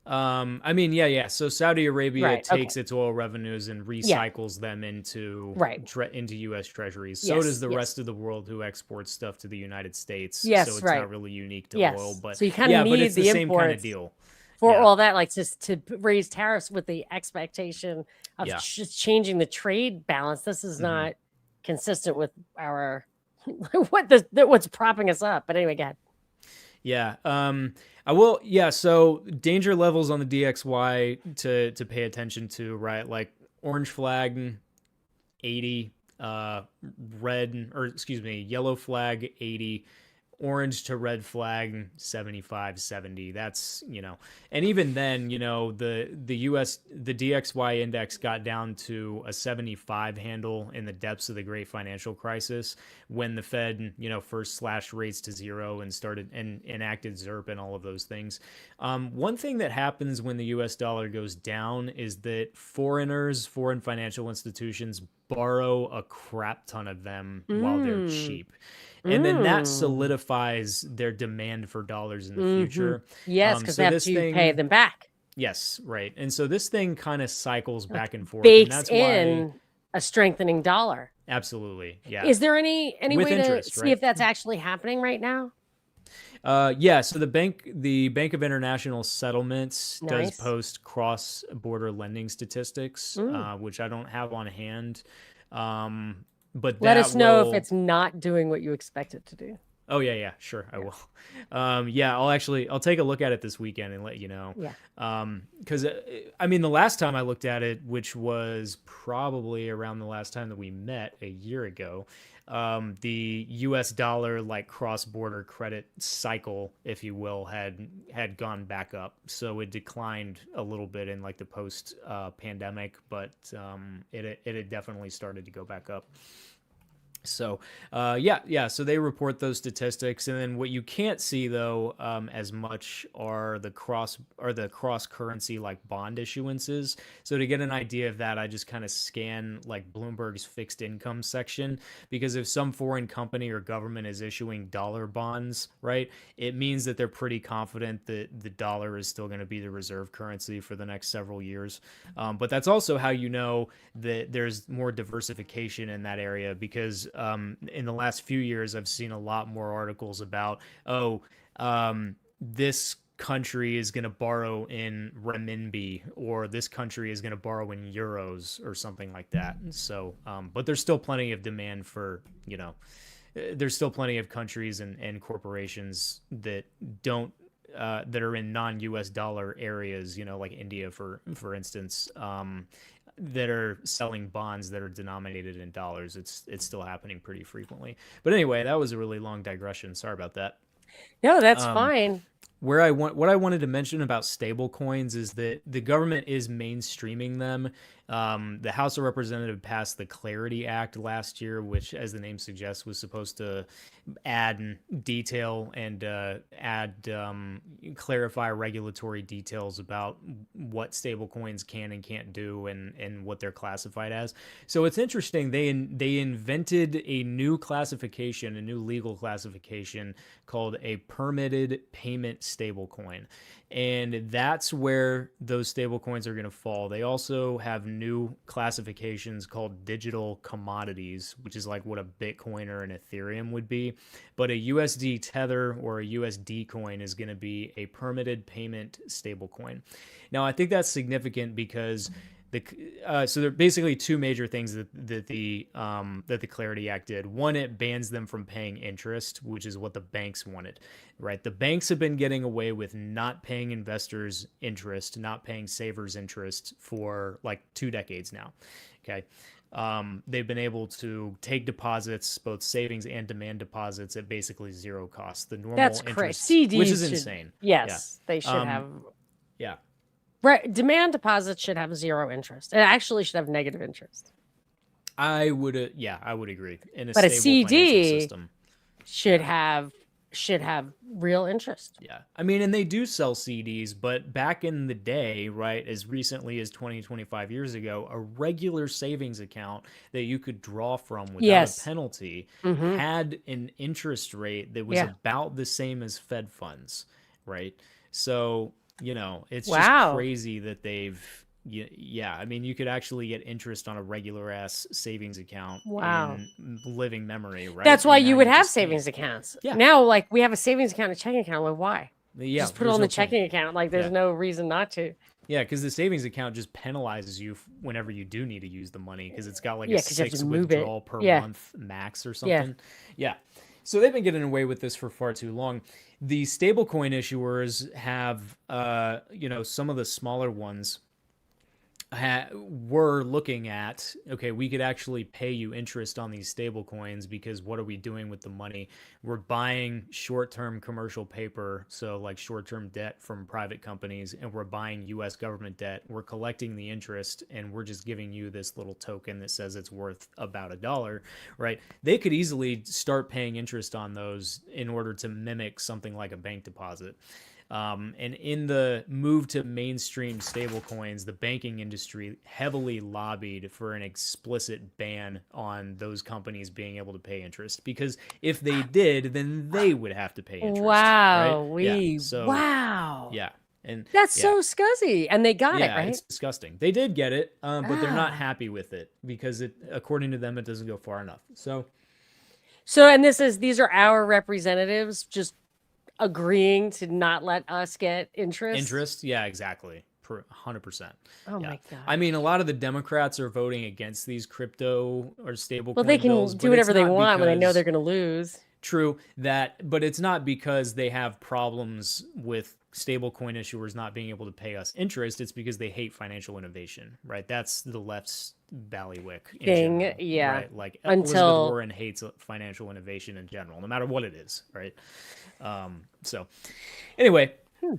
I mean, yeah. So Saudi Arabia Right. Okay. takes its oil revenues and Yeah. recycles them into Right. into U.S. Treasuries. So does Yes. the Yes. rest of the world who exports stuff to the United States. So Yes. it's Right. not really unique to oil, Yes. but So you kind of yeah, but it's need the the same kind of imports deal. for Yeah, all that, like just to raise tariffs with the expectation of yeah. just changing the trade balance. This is hmm not consistent with our what's propping us up. But anyway, go ahead. Yeah. I will. Yeah. So danger levels on the DXY to pay attention to, right? Like orange flag 80, red or excuse me, yellow flag 80, orange to red flag 75, 70. That's, and even then, the US, the DXY index got down to a 75 handle in the depths of the great financial crisis when the Fed, first slashed rates to zero and started and enacted ZERP and all of those things. One thing that happens when the US dollar goes down is that foreign financial institutions borrow a crap ton of them while they're Mm. cheap. And then that Mm. solidifies their demand for dollars in the Mm-hmm. future. Yes, because they So have this to pay thing, them back. yes, right. And so this thing kind of cycles Like back and forth. And bakes that's why, in a strengthening dollar. absolutely, yeah, Is there any with way to interest, see right? if that's actually happening right now? Yeah. So the Bank of International Settlements does Nice. post cross-border lending statistics, Mm. which I don't have on hand. But Let that us know if will. it's not doing what you expect it to do. Oh yeah, sure, I Yeah. will. Yeah, I'll take a look at it this weekend and let you know. Yeah. Because I mean, the last time I looked at it, which was probably around the last time that we met a year ago, the U.S. dollar like cross-border credit cycle, if you will, had gone back up. So it declined a little bit in like the post pandemic, but it had definitely started to go back up. So, yeah. So they report those statistics, and then what you can't see though, as much are the cross currency like bond issuances. So to get an idea of that, I just kind of scan like Bloomberg's fixed income section because if some foreign company or government is issuing dollar bonds, right, it means that they're pretty confident that the dollar is still going to be the reserve currency for the next several years. But that's also how you know that there's more diversification in that area because in the last few years, I've seen a lot more articles about, this country is going to borrow in renminbi or this country is going to borrow in euros or something like that. So, but there's still plenty of demand for, there's still plenty of countries and corporations that don't that are in non-US dollar areas, like India for instance, that are selling bonds that are denominated in dollars. It's still happening pretty frequently. But anyway, that was a really long digression. Sorry about that. No, that's Um, fine. what I wanted to mention about stable coins is that the government is mainstreaming them. The House of Representatives passed the Clarity Act last year, which, as the name suggests, was supposed to add detail and clarify regulatory details about what stable coins can and can't do and what they're classified as. So it's interesting. They invented a new classification, a new legal classification called a permitted payment stablecoin. And that's where those stablecoins are going to fall. They also have new classifications called digital commodities, which is like what a Bitcoin or an Ethereum would be. But a USD Tether or a USD coin is going to be a permitted payment stablecoin. Now, I think that's significant because so there are basically two major things that the Clarity Act did. One, it bans them from paying interest, which is what the banks wanted, right? The banks have been getting away with not paying investors interest, not paying savers interest for like 2 decades now. Okay. They've been able to take deposits, both savings and demand deposits, at basically zero cost. The That's normal correct. interest, which is CDs should, insane. Yeah. yes, they should Um, have. yeah. Right, demand deposits should have zero interest. It actually should have negative interest. Yeah, I would agree. In a But a stable financial CD system. should Yeah. have real interest. Yeah. I mean, and they do sell CDs, but back in the day, right, as recently as 20, 25 years ago, a regular savings account that you could draw from without a Yes. penalty Mm-hmm. had an interest rate that was Yeah. about the same as Fed funds, right? So It's just Wow. crazy that yeah, I mean, you could actually get interest on a regular ass savings account Wow. in living memory, right? That's why And now you would you have just can't. savings accounts. Yeah. Now, like we have a savings account, a checking account. Like, why? Yeah, Just put it there's on the no point. checking account. Like, there's Yeah. no reason not to. Yeah, because the savings account just penalizes you whenever you do need to use the money because it's got like a Yeah, because you have to six move it. withdrawal per Yeah. month max or Yeah. something. Yeah. So they've been getting away with this for far too long. The stablecoin issuers have, some of the smaller ones were looking at, okay, we could actually pay you interest on these stable coins because what are we doing with the money? We're buying short-term commercial paper, so like short-term debt from private companies, and we're buying US government debt. We're collecting the interest and we're just giving you this little token that says it's worth about $1, right? They could easily start paying interest on those in order to mimic something like a bank deposit. And in the move to mainstream stablecoins, the banking industry heavily lobbied for an explicit ban on those companies being able to pay interest. Because if they did, then they would have to pay interest, right? Wow. Yeah. So, Wow. yeah. And That's yeah, so scuzzy. And they got it, yeah, right? it's disgusting. They did get it, but they're not Ah. happy with it because according to them, it doesn't go far enough. So, and these are our representatives just agreeing to not let us get interest. Interest, yeah, exactly. 100%. Oh Yeah. my God. I mean, a lot of the Democrats are voting against these crypto or Well, they stablecoin bills, can do but it's whatever they not want when they know they're because going to lose. true that, but it's not because they have problems with stablecoin issuers not being able to pay us interest. It's because they hate financial innovation, right? That's the left's ballywick in Thing, general, yeah. right? Like Elizabeth Until Warren hates financial innovation in general, no matter what it is, right? So anyway, Hmm.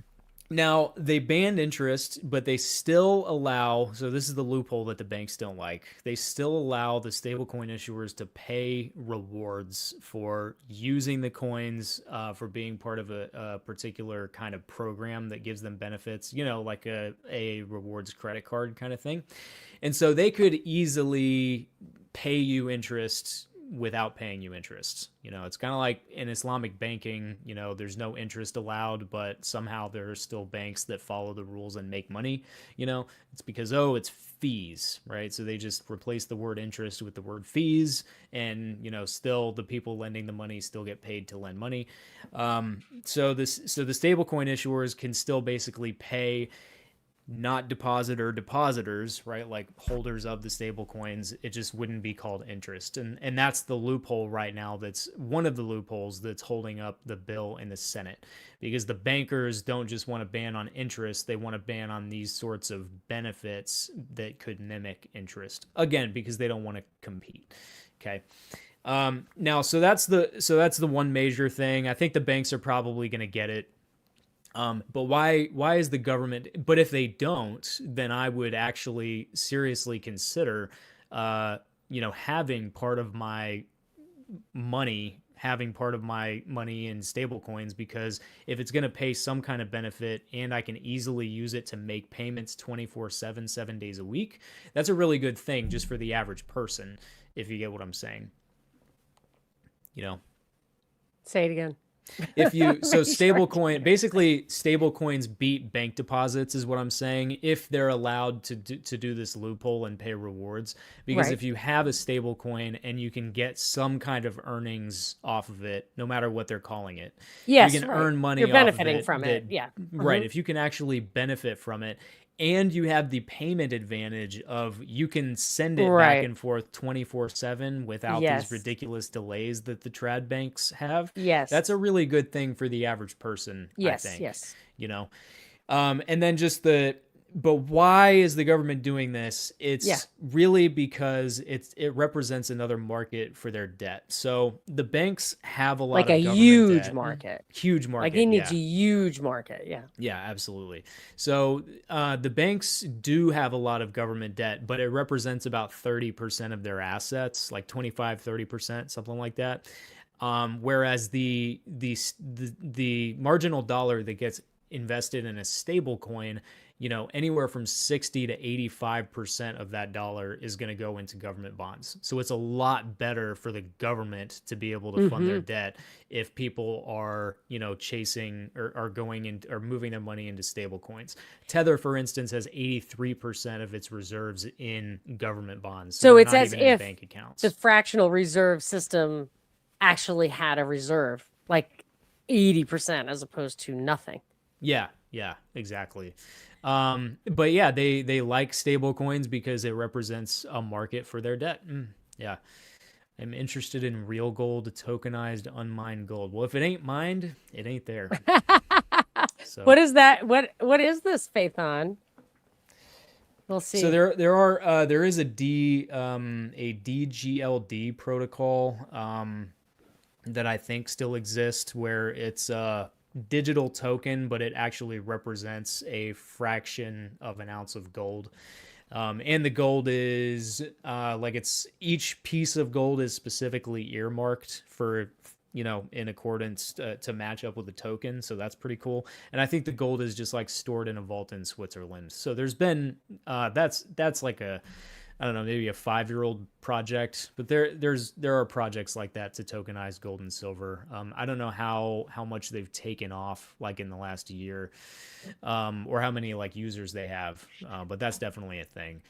now they banned interest, but they still allow. So this is the loophole that the banks don't like. They still allow the stablecoin issuers to pay rewards for using the coins, for being part of a particular kind of program that gives them benefits. Like a rewards credit card kind of thing. And so they could easily pay you interest without paying you interest. It's kind of like in Islamic banking, there's no interest allowed, but somehow there are still banks that follow the rules and make money. It's because, it's fees, right? So they just replace the word interest with the word fees, and still the people lending the money still get paid to lend money. So the stablecoin issuers can still basically pay not depositors, right? Like holders of the stable coins. It just wouldn't be called interest. And that's the loophole right now. That's one of the loopholes that's holding up the bill in the Senate, because the bankers don't just want to ban on interest. They want to ban on these sorts of benefits that could mimic interest, again, because they don't want to compete. Okay. Now, so that's the one major thing. I think the banks are probably going to get it. But why is the government? But if they don't, then I would actually seriously consider, having part of my money in stable coins, because if it's going to pay some kind of benefit and I can easily use it to make payments 24/7, 7 days a week, that's a really good thing just for the average person, if you get what I'm saying. Say it again. Stable coins beat bank deposits is what I'm saying, if they're allowed to do this loophole and pay rewards. Because Right. if you have a stable coin and you can get some kind of earnings off of it, no matter what they're calling it, Yes, you can right. earn money You're off of benefiting it from it. Yeah. right. If you can actually benefit from it, and you have the payment advantage of you can send it back Right. and forth 24/7 without these Yes. ridiculous delays that the trad banks have. Yes. That's a really good thing for the average person, Yes. I think. Yes. And then but why is the government doing this? It's really because it represents another market for their debt. So the banks have a lot Like of a government huge debt. market. Huge market. Like they need yeah. a huge market. Yeah. Yeah, absolutely. So the banks do have a lot of government debt, but it represents about 30% of their assets, like 25, 30%, something like that. Whereas the marginal dollar that gets invested in a stable coin anywhere from 60 to 85% of that dollar is going to go into government bonds. So it's a lot better for the government to be able to fund their Hmm. debt if people are, chasing or are going in or moving their money into stable coins. Tether, for instance, has 83% of its reserves in government bonds. So So they're it's not as even in if bank the accounts. fractional reserve system actually had a reserve, like 80% as opposed to nothing. Yeah, yeah, exactly. But yeah, they like stable coins because it represents a market for their debt. Yeah. I'm interested in real gold, tokenized, unmined gold. Well, if it ain't mined, it ain't there. So What is that? What is this, Faithon? We'll so see. there is a DGLD protocol that I think still exists where it's a digital token, but it actually represents a fraction of an ounce of gold. And the gold is like it's each piece of gold is specifically earmarked for in accordance to match up with the token. So that's pretty cool. And I think the gold is just like stored in a vault in Switzerland. So there's been that's like a I don't know, maybe a 5-year-old project, but there are projects like that to tokenize gold and silver. I don't know how much they've taken off like in the last year, or how many like users they have, but that's definitely a thing.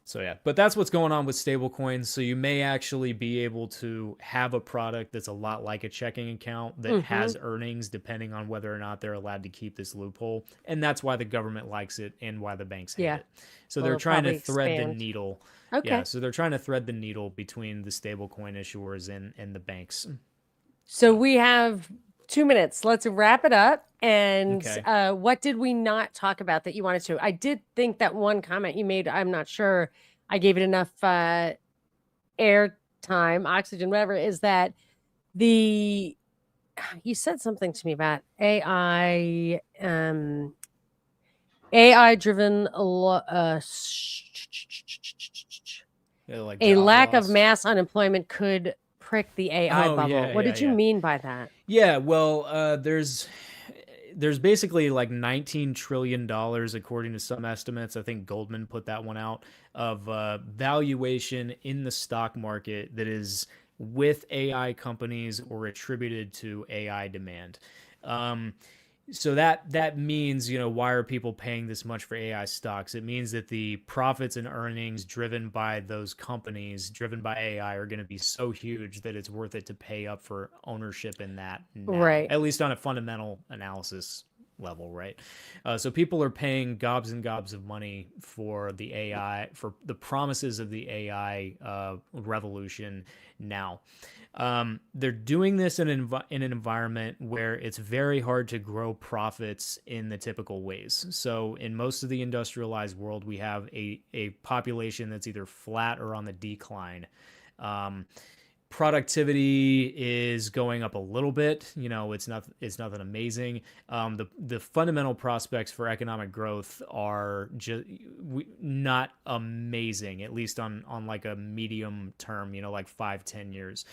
So yeah, but that's what's going on with stablecoins. So you may actually be able to have a product that's a lot like a checking account that Hmm. has earnings depending on whether or not they're allowed to keep this loophole. And that's why the government likes it and why the banks hate Yeah. it. So Well, they're it'll trying to probably thread the expand. needle. Yeah, Okay. so they're trying to thread the needle between the stablecoin issuers and the banks. So So, we have 2 minutes. Let's wrap it up. And okay. what did we not talk about that you wanted to? I did think that one comment you made, I'm not sure I gave it enough air time, oxygen, whatever, is that the you said something to me about AI driven Yeah, like a job lack of loss. mass unemployment could prick the AI Oh, bubble. yeah, What yeah, did you yeah. mean by that? Yeah, well, there's basically like $19 trillion according to some estimates. I think Goldman put that one out of valuation in the stock market that is with AI companies or attributed to AI demand. Um, so that means, why are people paying this much for AI stocks? It means that the profits and earnings driven by those companies, driven by AI, are going to be so huge that it's worth it to pay up for ownership in that now, Right. at least on a fundamental analysis level, right? So people are paying gobs and gobs of money for the AI, for the promises of the AI revolution now. They're doing this in an environment where it's very hard to grow profits in the typical ways. So, in most of the industrialized world, we have a population that's either flat or on the decline. Um, Productivity is going up a little bit. It's nothing amazing. The fundamental prospects for economic growth are just not amazing, at least on like a medium term. Like 5-10 years.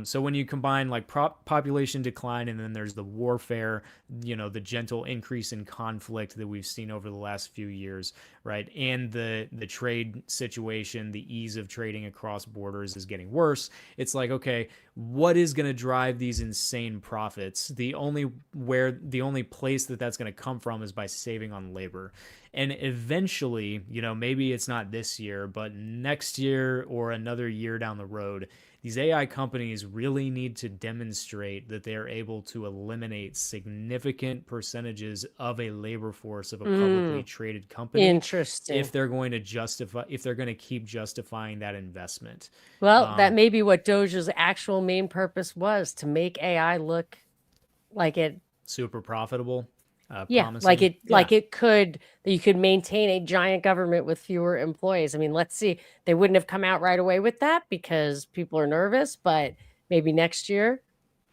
So when you combine like population decline and then there's the warfare, the gentle increase in conflict that we've seen over the last few years, right, and the trade situation, the ease of trading across borders is getting worse. It's like, okay, what is going to drive these insane profits? The only place that's going to come from is by saving on labor. And eventually, maybe it's not this year, but next year or another year down the road, these AI companies really need to demonstrate that they are able to eliminate significant percentages of a labor force of a publicly Mm, traded company interesting. if they're going to keep justifying that investment. Well, that Um, may be what Doge's actual main purpose was, to make AI look like it, Super profitable, yeah, like promising. it, Yeah, that you could maintain a giant government with fewer employees. I mean, let's see. They wouldn't have come out right away with that because people are nervous, but maybe next year,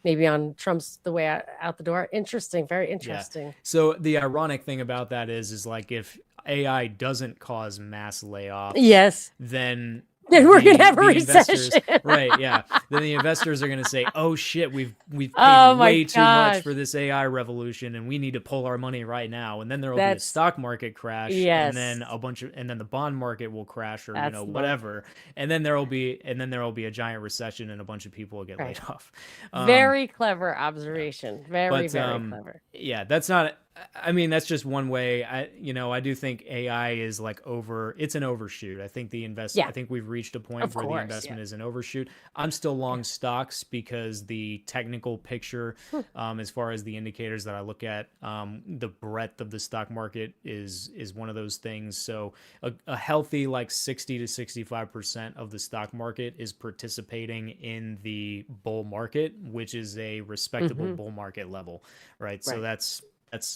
maybe on Trump's the way out the door. Interesting, very yeah. interesting. So the ironic thing about that is like if AI doesn't cause mass layoffs, Yes. then Then we're gonna have a investors, recession. right? Yeah. Then the investors are going to say, "Oh shit, we've paid Oh my way too much gosh. for this AI revolution, and we need to pull our money right now." And then there will be a That's stock market crash, and yes. then and then the bond market will crash, or That's whatever. And then there will be a giant recession, and a bunch of people will get laid off. Very clever observation. Very, But very clever. yeah, that's not. I mean, that's just one way. I do think AI is like it's an overshoot. I think Yeah, I think we've reached a point of where the course. investment Yeah. is an overshoot. I'm still long stocks because the technical picture, as far as the indicators that I look at, the breadth of the stock market is one of those things. So a healthy like 60 to 65% of the stock market is participating in the bull market, which is a respectable bull market level, right? So that's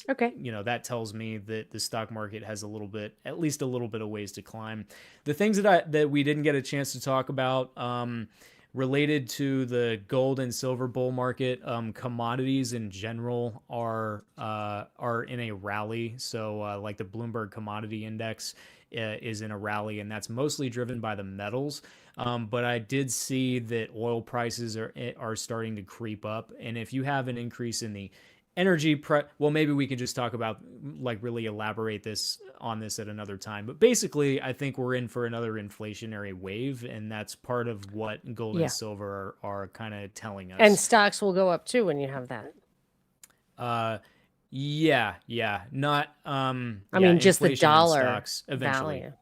okay. that tells me that the stock market has at least a little bit of ways to climb. The things that we didn't get a chance to talk about, related to the gold and silver bull market, commodities in general are in a rally. So like the Bloomberg Commodity Index is in a rally, and that's mostly driven by the metals. But I did see that oil prices are starting to creep up, and if you have an increase in the well, maybe we can just talk about, like, really elaborate on this at another time. But basically, I think we're in for another inflationary wave, and that's part of what gold and silver are kind of telling us. And stocks will go up too when you have that. Yeah. Not I mean, just the dollar stocks eventually. value.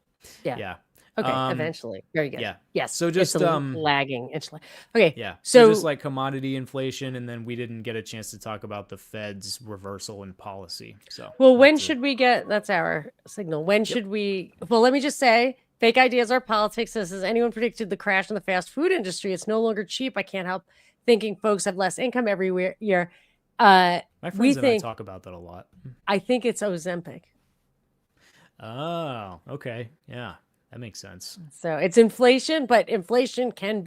Yeah. Okay, eventually. Very good. Yeah. Yes. So just lagging. It's okay. Yeah. So just like commodity inflation, and then we didn't get a chance to talk about the Fed's reversal in policy. So well, when should we get? That's our signal. When should we? Well, let me just say, fake ideas are politics. This is anyone predicted the crash in the fast food industry. It's no longer cheap. I can't help thinking folks have less income every year. My friends and I talk about that a lot. I think it's Ozempic. Oh, okay. Yeah. That makes sense. So it's inflation, but inflation can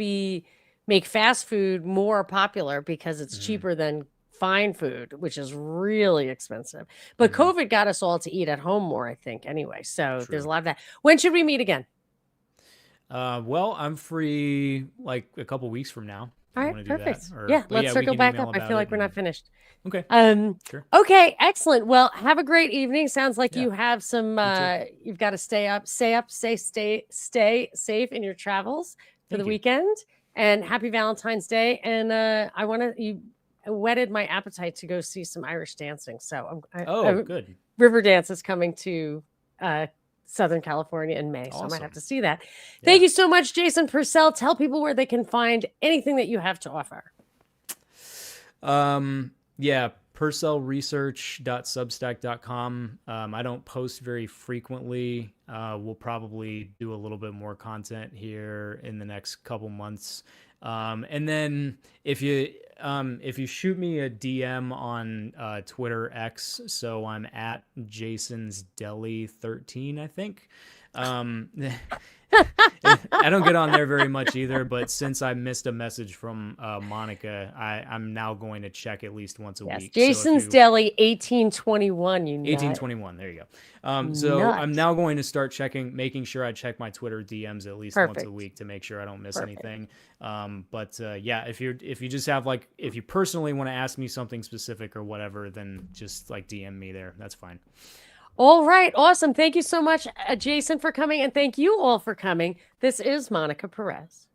make fast food more popular because it's cheaper than fine food, which is really expensive. But COVID got us all to eat at home more, I think, anyway. So there's a lot of that. When should we meet again? Well, I'm free like a couple weeks from now. All right, perfect. Let's circle back up. I feel like we're not finished. Okay. Sure. Okay, excellent. Well, have a great evening. Sounds like you have some you've got to stay safe in your travels for the weekend. And happy Valentine's Day. And you whetted my appetite to go see some Irish dancing. So good. Riverdance is coming to Southern California in May. Awesome. So I might have to see that. Thank you so much, Jason Purcell. Tell people where they can find anything that you have to offer. Purcellresearch.substack.com. I don't post very frequently. We'll probably do a little bit more content here in the next couple months. And then if you shoot me a DM on Twitter X, so I'm at Jason's Deli 13, I think. I don't get on there very much either, but since I missed a message from Monica, I'm now going to check at least once a week. Jason's Deli 1821. 1821. There you go. So I'm now going to start making sure I check my Twitter DMs at least once a week to make sure I don't miss anything. But if you just have if you personally want to ask me something specific or whatever, then just DM me there. That's fine. All right. Awesome. Thank you so much, Jason, for coming. And thank you all for coming. This is Monica Perez.